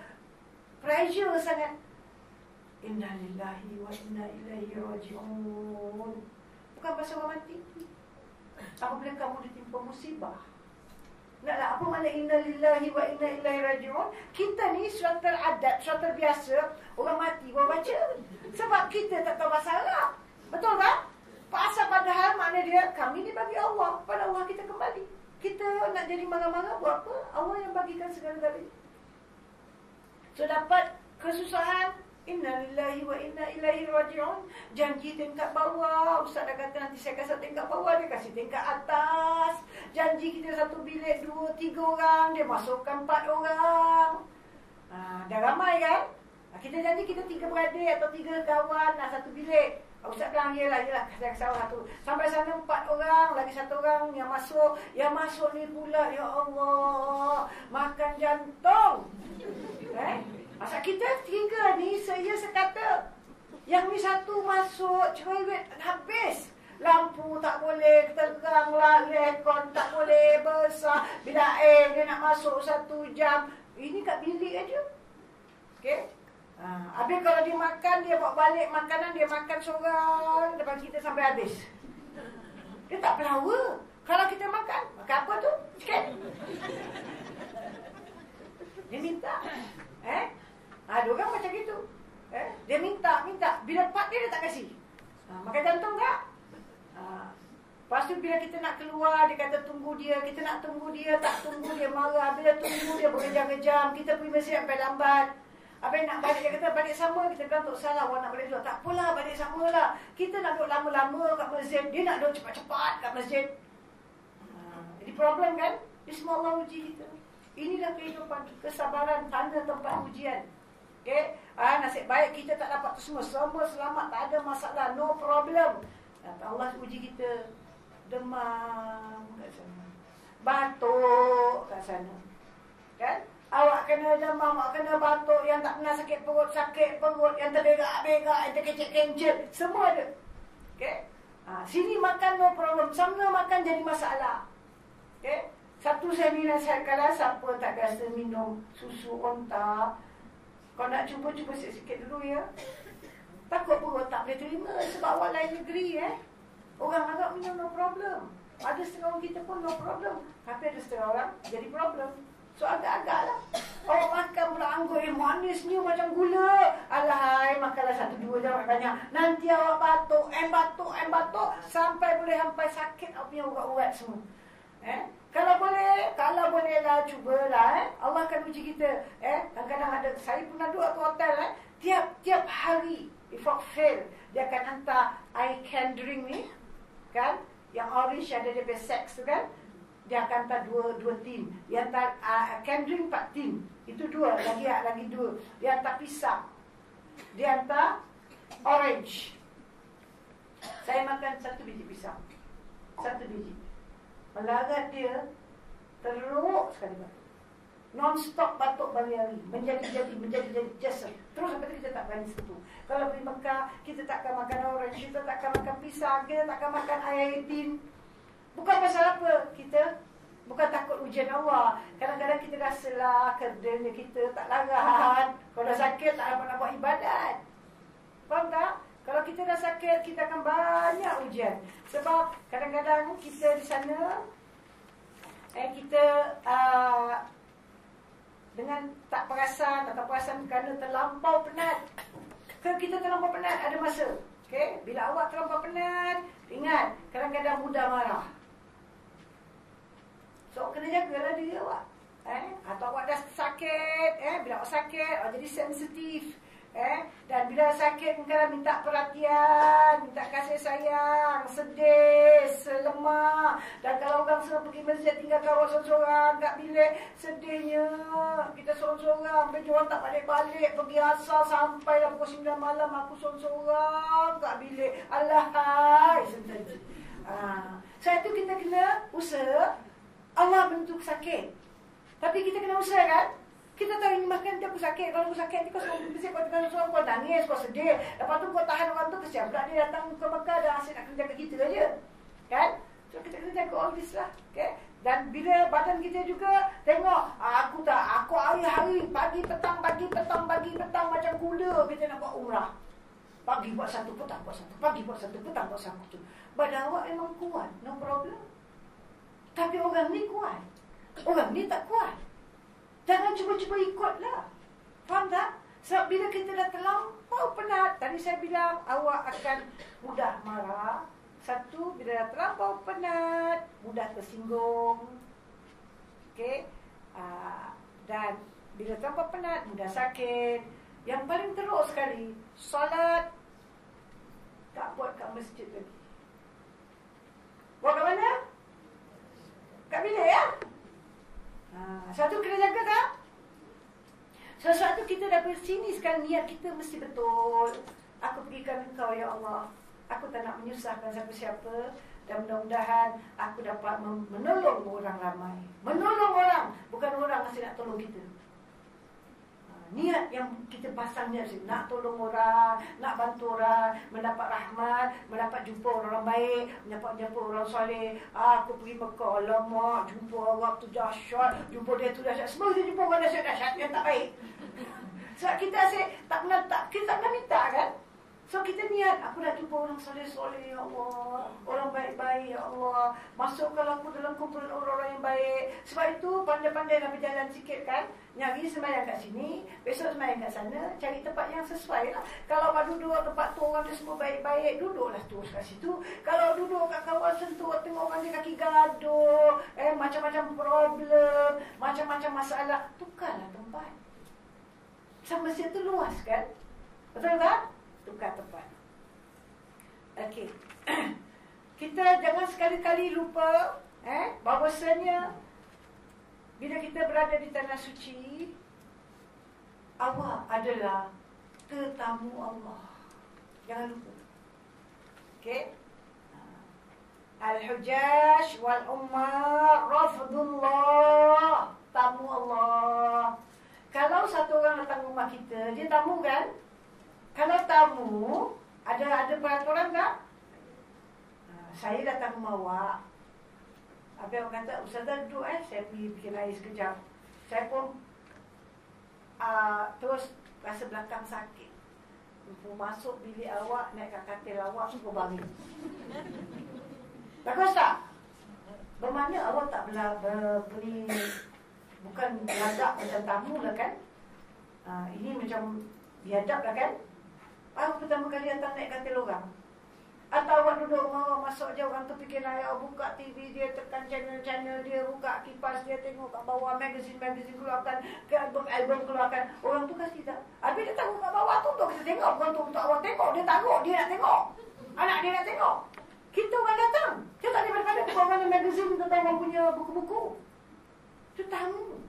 pressure sangat, inna lillahi wa inna ilaihi raji'un. Bukan pasal orang mati. Apabila kamu ditimpa musibah, naklah apa makna inna lillahi wa inna ilaihi raji'un? Kita ni suatu adat, suatu biasa, orang mati orang baca. Sebab kita tak tahu bahasa Arab. Betul tak? Pasal padahal makna dia, kami ni bagi Allah, pada Allah kita kembali. Kita nak jadi marah-marah buat apa? Allah yang bagikan segala-galanya. So dapat kesusahan, inna lillahi wa inna ilaihi raji'un. Janji tingkat bawah, ustaz dah kata nanti saya kasih tingkat bawah, dia kasih tingkat atas. Janji kita satu bilik 2-3 orang, dia masukkan 4 orang. Dah ramai kan? Kita janji kita 3 beradik atau 3 kawan nak satu bilik. Ustaz bilang, yelah, saya kasih satu. Sampai sana 4 orang, lagi 1 orang yang masuk. Yang masuk ni pula, ya Allah, makan jantung. Masa kita 3 ni, saya sekata. Yang ni 1 masuk, cerewet habis. Lampu tak boleh terang lah, aircon tak boleh besar. Bila dia nak masuk 1 jam. Ini kat bilik aja. Okay? Habis kalau dia makan, dia bawa balik makanan, dia makan seorang depan kita sampai habis. Dia tak pelawa. Kalau kita makan apa tu? Sikit. Dia minta. Ada orang macam gitu. Dia minta. Bila part dia tak kasih. Makan jantung tak? Lepas tu bila kita nak keluar, dia kata tunggu dia. Kita nak tunggu dia, tak tunggu dia, marah. Bila tunggu dia berjam-jam. Kita pergi masjid sampai lambat. Habis nak balik, dia kata balik sama. Kita bilang tak salah, awak nak balik dulu. Tak apalah, balik sama lah. Kita nak duduk lama-lama kat masjid. Dia nak duduk cepat-cepat kat masjid. Jadi problem kan? Ini semua Allah uji kita. Inilah kehidupan, kesabaran, tanda tempat ujian. Okay? Nasib baik kita tak dapat tu semua. Semua selamat, tak ada masalah, no problem. Allah uji kita. Demam kat sana, batuk kat sana, kan? Awak kena demam, awak kena batuk, yang tak pernah sakit perut, yang terbegak-begak, yang terkencit-kencit, semua ada. Okay? Sini makan no problem, sana makan jadi masalah. Okay? Satu saya nasihatkanlah, siapa tak biasa minum susu onta, kau nak cuba-cuba sikit-sikit dulu ya. Takut perut tak boleh terima, sebab awak lain negeri orang agak minum no problem. Ada setengah orang kita pun no problem, tapi ada setengah orang jadi problem. So agak-agak lah. Orang makan pula anggur manisnya macam gula. Alahai, makanlah 1-2 jangan banyak. Nanti awak batuk, batuk sampai boleh sampai sakit awak punya urat-urat semua. Kalau boleh lah, cubalah. Allah akan uji kita. Kadang-kadang ada, saya pernah duduk ke hotel tiap hari, if I fail, dia akan hantar I can drink ni, kan? Yang orange ada dia sex tu kan? Dia akan hantar dua tin. Dia hantar can drink 4 tin. Itu 2, lagi 2. Dia hantar pisang. Dia hantar orange. Saya makan 1 biji pisang. 1 biji. Melarat dia teruk sekali batuk. Non-stop batuk berhari-hari. Menjadi jasa. Terus sampai tu kita tak berani sentuh. Kalau pergi Mekah, kita tak akan makan orange, kita tak akan makan pisang, kita tak akan makan air tin. Bukan pasal apa. Kita bukan takut ujian Allah. Kadang-kadang kita rasalah kerdilnya kita tak larat. Kalau dah sakit tak dapat nak buat ibadat. Faham tak? Kalau kita dah sakit, kita akan banyak ujian. Sebab kadang-kadang kita di sana, kita dengan tak perasan atau perasan kerana terlampau penat. Kita terlampau penat, ada masa. Okay? Bila awak terlampau penat, ingat, kadang-kadang mudah marah. So, kena jagalah diri awak. Atau awak dah sakit, bila awak sakit, awak jadi sensitif. Dan bila sakit, kadang minta perhatian, minta kasih sayang, sedih, selemah. Dan kalau orang semua pergi masjid, tinggalkan awak seorang-seorang kat bilik, sedihnya. Kita seorang-seorang, bila orang tak balik-balik, pergi asal sampai dah pukul 9 malam, aku seorang-seorang kat bilik. Alahai, sedih. Sebab tu kita kena usaha. Allah bentuk sakit, tapi kita kena usaha kan. Kita tahu ini makan dia aku sakit. Kalau aku sakit, kau kau nangis, kau sedih. Lepas tu kau tahan orang tu, kesian pula dia datang ke Mekah dah asyik nak kerja kat kita aja. Kan? So kita kena jaga all this lah. Okay? Dan bila badan kita juga tengok, aku hari-hari pagi petang macam gula kita nak buat umrah. Pagi buat 1, petang buat 1, pagi buat 1, petang buat 1. Badan awak memang kuat, no problem. Tapi orang ni kuat, orang ni tak kuat. Jangan cuba-cuba ikutlah. Faham tak? Sebab bila kita dah terlampau penat, tadi saya bilang awak akan mudah marah. 1, bila dah terlampau penat, mudah tersinggung. Okay? Dan bila terlampau penat, mudah sakit. Yang paling teruk sekali, solat tak buat kat masjid lagi. Buat kat mana? Kat bilik ya? Satu kena jaga tak? Sesuatu kita dah bersini sekarang, niat kita mesti betul. Aku pergikan engkau ya Allah. Aku tak nak menyusahkan siapa-siapa. Dan mudah-mudahan aku dapat menolong orang ramai. Menolong orang, bukan orang mesti nak tolong kita. Niat yang kita pasang ni nak tolong orang, nak bantu orang, mendapat rahmat, mendapat jumpa orang baik, mendapat jumpa orang soleh. Aku pergi Mekah, alamak, jumpa orang tu dahsyat, jumpa dia tu dahsyat. Semua kita jumpa orang dahsyat yang tak baik. Sebab kita asyik kita tak pernah minta kan. So kita niat, aku nak jumpa orang soleh-soleh, ya Allah, orang baik-baik, ya Allah, masukkan aku dalam kumpulan orang-orang yang baik. Sebab itu pandai-pandai nak berjalan sikit kan, nyari sembahyang kat sini, besok sembahyang kat sana, cari tempat yang sesuai lah. Kalau nak duduk tempat tu orang dia semua baik-baik, duduklah terus kat situ. Kalau duduk kat kawasan tu, tengok orang dia kaki gaduh, macam-macam problem, macam-macam masalah, tukarlah tempat. Masjid tu luas kan? Betul tak? Tukar tempat. Okey. Kita jangan sekali-kali lupa bahawasanya bila kita berada di tanah suci, awak adalah tetamu Allah. Jangan lupa. Okey. Al-Hujjaj wal Ummah Rafdullah, tamu Allah. Kalau satu orang datang rumah kita, dia tamu kan? Kalau tamu, ada peraturan tak? Saya datang rumah awak. Habis awak kata, Ustazah duduk saya pergi bikin air sekejap. Saya pun terus rasa belakang sakit. Masuk bilik awak, naik kat katil awak, suruh baring. Bagus tak? Bermakna awak tak beri, bukan beradab macam tamu lah kan? Ini macam biadab lah kan? Aku pertama kali datang naik katil orang. Atau awak duduk masuk je orang tu fikir ayah, buka TV dia, tekan channel-channel dia, buka kipas dia, tengok kat bawah magazine keluarkan, ke album keluarkan. Orang tu kasih tak. Habis dia taruh kat bawah tu untuk kita tengok. Bukan untuk awak tengok, dia taruh, dia nak tengok. Anak dia nak tengok. Kita orang datang. Dia tak ada pada buka mana magazine tentang orang punya buku-buku. Itu tamu.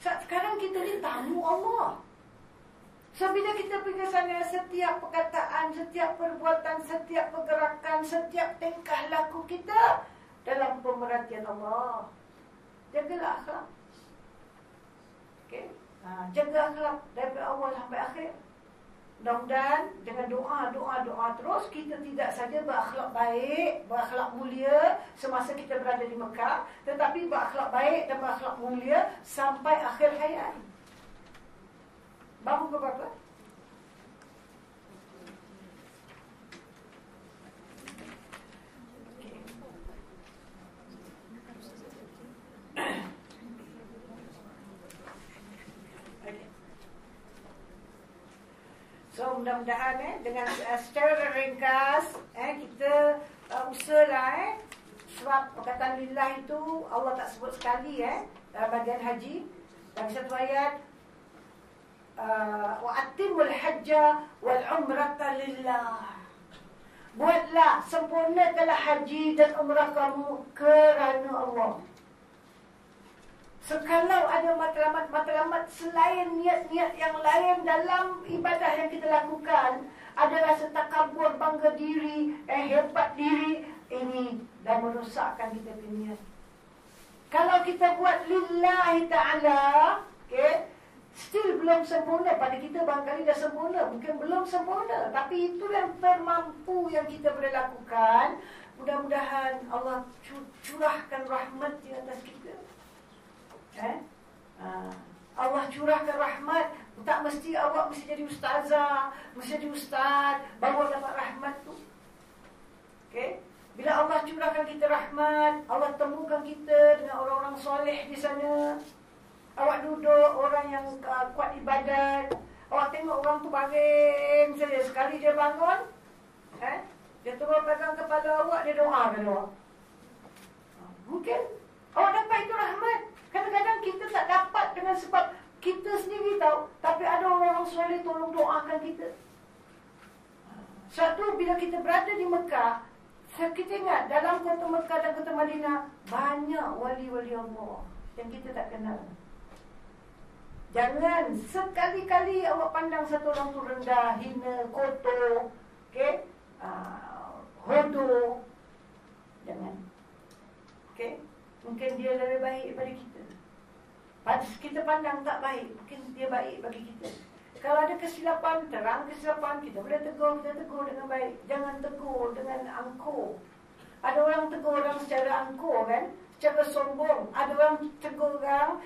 Sekarang kita ni tamu Allah. So, bila kita pergi ke sana, setiap perkataan, setiap perbuatan, setiap pergerakan, setiap tingkah laku kita dalam pemerhatian Allah. Jagalah akhlak. Okay? Jaga akhlak dari awal sampai akhir. Mudah-mudahan dengan doa terus, kita tidak saja berakhlak baik, berakhlak mulia semasa kita berada di Mekah, tetapi berakhlak baik dan berakhlak mulia sampai akhir hayat. Bangun ke berapa? So mudah-mudahan dengan secara ringkas kita usahalah sebab perkataan lillah itu Allah tak sebut sekali dalam bagian haji. Dalam satu ayat wa atimul hajja wal umrata lillah. Buatlah, sempurnakanlah haji dan umrah kamu kerana Allah. Sekalau ada matlamat selain niat-niat yang lain dalam ibadah yang kita lakukan, ada rasa takabur, bangga diri, hebat diri, ini dah merosakkan kita punya niat. Kalau kita buat lillahi ta'ala, okay, still belum sempurna. Pada kita barangkali dah sempurna, mungkin belum sempurna, tapi itu yang termampu yang kita boleh lakukan. Mudah-mudahan Allah curahkan rahmat di atas kita. Allah curahkan rahmat. Tak mesti awak mesti jadi ustazah, mesti jadi ustaz baru dapat rahmat tu. Okay? Bila Allah curahkan kita rahmat, Allah temukan kita dengan orang-orang soleh di sana. Awak duduk, orang yang kuat ibadat. Awak tengok orang tu baring saja. Sekali dia bangun, dia terus pegang kepala awak, dia doakan awak. Mungkin awak dapat itu rahmat. Kadang-kadang kita tak dapat dengan sebab kita sendiri tahu, tapi ada orang-orang soleh tolong doakan kita. Satu, bila kita berada di Mekah, kita ingat dalam kota Mekah dan kota Madinah banyak wali-wali Allah yang kita tak kenal. Jangan sekali-kali awak pandang satu orang tu rendah, hina, kotor, okay? Hodoh. Jangan. Okay? Mungkin dia lebih baik daripada kita. Kita pandang tak baik, mungkin dia baik bagi kita. Kalau ada kesilapan, terang kesilapan, kita boleh tegur, kita tegur dengan baik. Jangan tegur dengan angkuh. Ada orang tegur orang secara angkuh kan, secara sombong. Ada orang tegur orang,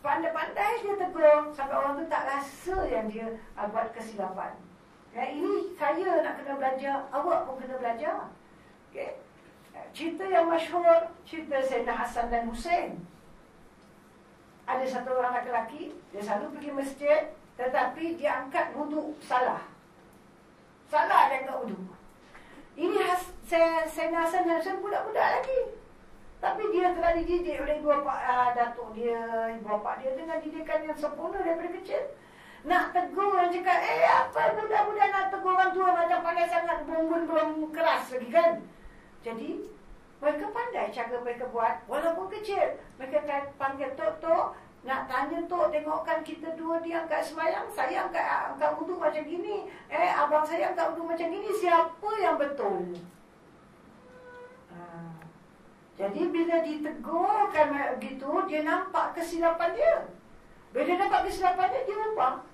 pandai-pandai dia tegur sampai orang tu tak rasa yang dia buat kesilapan. Ini saya nak kena belajar, awak pun kena belajar. Okay? Cerita yang masyhur, cerita Sayyidina Hasan dan Husain. Ada satu orang lelaki, dia selalu pergi masjid, tetapi dia angkat wuduk salah. Salah dia angkat wuduk. Ini Sayyidina Hasan dan Husain budak-budak lagi. Tapi dia telah dididik oleh ibu bapa datuk dia, ibu bapa dia dengan didikan yang sempurna daripada kecil. Nak tegur orang cakap, apa budak-budak nak tegur orang tua macam pandai sangat, belum keras lagi kan. Jadi mereka pandai cara mereka buat, walaupun kecil. Mereka akan panggil tok-tok, nak tanya tok, tengokkan kita dua dia angkat sembahyang, saya angkat wuduk macam gini, abang saya angkat wuduk macam gini, siapa yang betul? Jadi bila ditegurkan begitu, dia nampak kesilapan dia. Bila dia nampak kesilapan dia, dia ubah.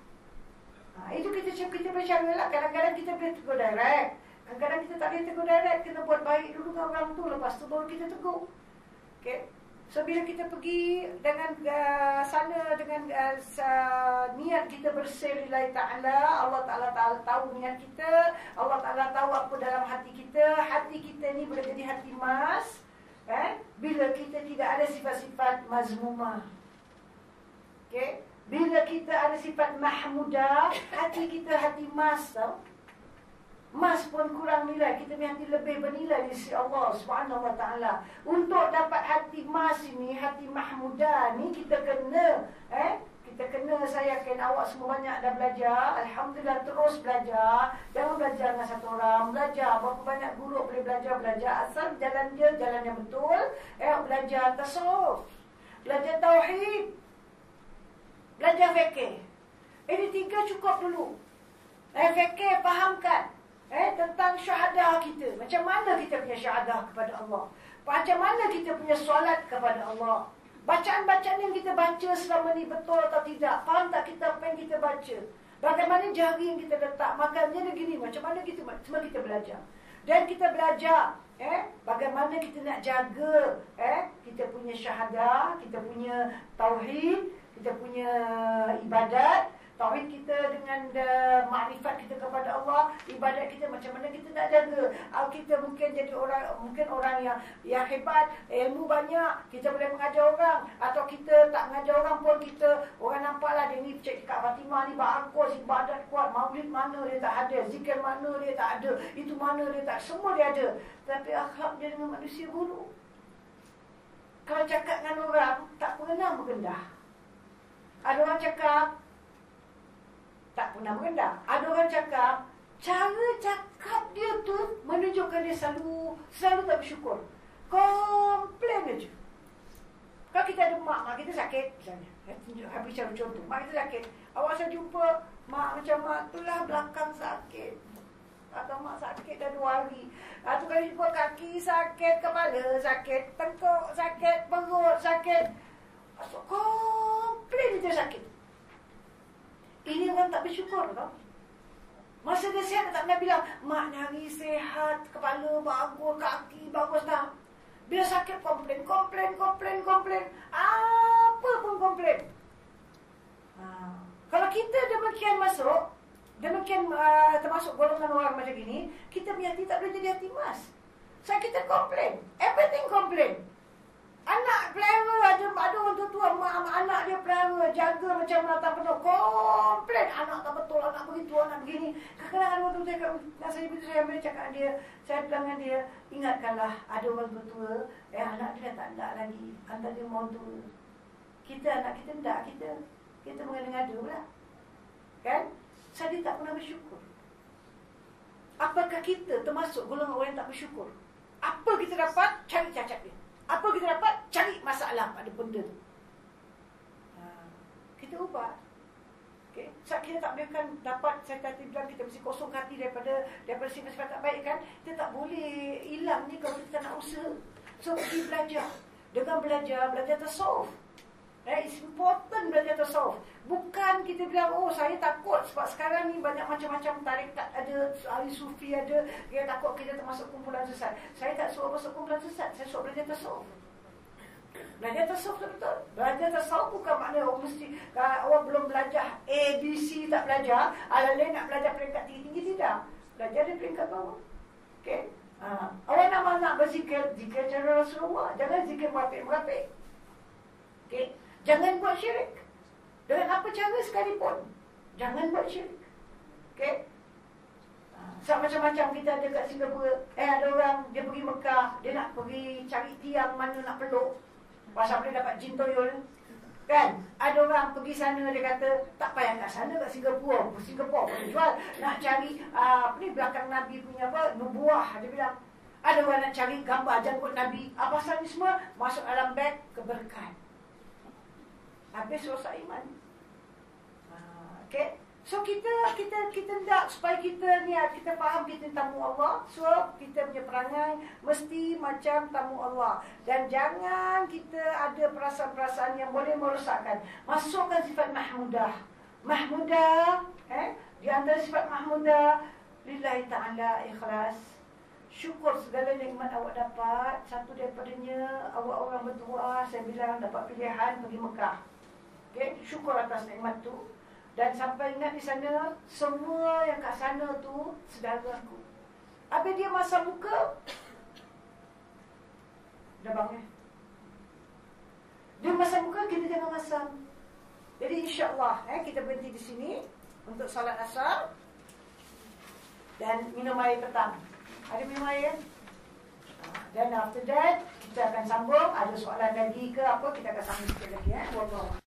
Itu kita bercara lah. Kadang-kadang kita boleh tegur direct, kadang-kadang kita tak boleh tegur direct. Kena buat baik dulu dengan orang tu, lepas tu baru kita tegur. Okay. So bila kita pergi dengan sana dengan niat kita bersih lillahi ta'ala, Allah Ta'ala tahu niat kita, Allah Ta'ala tahu apa dalam hati kita. Hati kita ni boleh jadi hati emas bila kita tidak ada sifat-sifat mazmumah. Okay? Bila kita ada sifat mahmudah, hati kita hati emas, tau? Emas pun kurang nilai, kita punya hati lebih bernilai di sisi Allah Subhanahu Wa Taala. Untuk dapat hati emas ini, hati mahmudah ni, kita kena kita kena, saya yakin awak semua banyak dah belajar. Alhamdulillah, terus belajar. Jangan belajar dengan satu orang, belajar. Berapa banyak guru boleh belajar. Asal jalan dia, jalan yang betul. Belajar tasawuf, belajar tauhid, belajar fikir. Ini 3 cukup dulu. Fikir, fahamkan tentang syahadah kita. Macam mana kita punya syahadah kepada Allah. Macam mana kita punya solat kepada Allah. Bacaan-bacaan yang kita baca selama ni betul atau tidak? Faham tak kita apa yang kita baca? Bagaimana jari yang kita letak? Makannya begini. Macam mana kita, semua kita belajar. Dan kita belajar bagaimana kita nak jaga kita punya syahadah, kita punya tauhid, kita punya ibadat. Tauhid kita dengan makrifat kita kepada Allah, ibadat kita macam mana kita nak jaga. Kita mungkin jadi orang yang hebat, ilmu banyak, kita boleh mengajar orang, atau kita tak mengajar orang pun orang nampaklah dia ni Cik Kak Fatimah ni bagus, ibadat kuat, maulid mana dia tak ada, zikir mana dia tak ada, itu mana dia tak, semua dia ada. Tapi akhlak dia dengan manusia buruk. Kalau cakap dengan orang tak pernah merendah. Ada orang cakap tak pernah merendah. Ada orang cakap, cara cakap dia tu menunjukkan dia selalu tak bersyukur. Komplain aja. Kalau kita ada mak kita sakit misalnya. Habis cara contoh, mak kita sakit. Awak saya jumpa mak macam mak tu lah belakang sakit. Atau mak sakit dah 2 hari. Atau kalau jumpa kaki sakit, kepala sakit, tengkuk sakit, perut sakit. Komplain dia sakit. Ini orang tak bersyukur tau. Masa dia sihat, dia tak pernah bilang, mak ni hari sihat, kepala bagus, kaki bagus, tak. Bila sakit, komplain. Apa pun komplain. Kalau kita demikian termasuk golongan orang macam gini, kita punya hati tak boleh jadi hati emas. So kita komplain. Everything komplain. Anak pelara, ada orang tua, anak dia pelara, jaga macam mata penuh, komplain, anak tak betul, anak begitu, anak begini. Kadang-kadang ada orang tua cakap, saya boleh cakap dia, saya bilang dengan dia, ingatkanlah ada orang tua, anak dia dah tak ada lagi, anak dia mau tua. Kita, anak kita tidak, kita mengada-ngada pula. Kan? Saya tak pernah bersyukur. Apakah kita termasuk golongan orang yang tak bersyukur? Apa kita dapat, cari cacat dia. Apa kita dapat? Cari masalah pada benda tu. Kita ubah. Okay? Sebab kita tak bolehkan dapat, saya tadi bilang kita mesti kosong hati daripada sifat-sifat tak baik kan. Kita tak boleh hilang ni kalau kita nak usaha. So, kita belajar. Dengan belajar tasawuf. It's important belajar tasawuf. Bukan kita bilang, saya takut sebab sekarang ni banyak macam-macam tarekat ada, ahli sufi ada, dia takut kita termasuk kumpulan sesat. Saya tak suruh masuk kumpulan sesat, saya suruh belajar tasawuf. Belajar tasawuf betul. Belajar tasawuf bukan makna orang mesti orang belum belajar ABC tak belajar, ala-ala nak belajar peringkat tinggi tidak. Belajar di peringkat bawah. Okey. Awak nak berzikir, zikir cara Rasulullah. Jangan zikir merapik-merapik. Okey. Jangan buat syirik. Dengan apa cara sekalipun. Jangan buat syirik. Okey. Macam-macam kita ada kat Singapura. Ada orang dia pergi Mekah, dia nak pergi cari tiang mana nak peluk. Pasal boleh dapat jin toyol. Kan? Ada orang pergi sana, dia kata tak payah kat sana, kat Singapura. Singapura boleh jual. Nak cari belakang Nabi punya nubuah. Dia bilang ada orang nak cari gambar janggut Nabi. Apa pasal ni semua masuk dalam beg keberkahan. Habis rosak iman. Okay. So kita nak supaya kita ni kita faham kita tamu Allah. So kita punya perangai mesti macam tamu Allah. Dan jangan kita ada perasaan-perasaan yang boleh merosakkan. Masukkan sifat mahmudah. Mahmudah, di antara sifat mahmudah, lillahi ta'ala ikhlas. Syukur segala nikmat awak dapat. Satu daripadanya awak orang berdoa, saya bilang dapat pilihan pergi Mekah. Okay? Syukur atas nikmat tu. Dan sampai ingat di sana, semua yang kat sana tu saudara aku. Habis dia masam muka, dah bang dia masam muka, kita jangan masam. Jadi insyaAllah kita berhenti di sini untuk salat asar dan minum air petang. Ada minum air kan? Dan after that kita akan sambung. Ada soalan lagi ke apa, kita akan sambung sikit lagi. Wallah.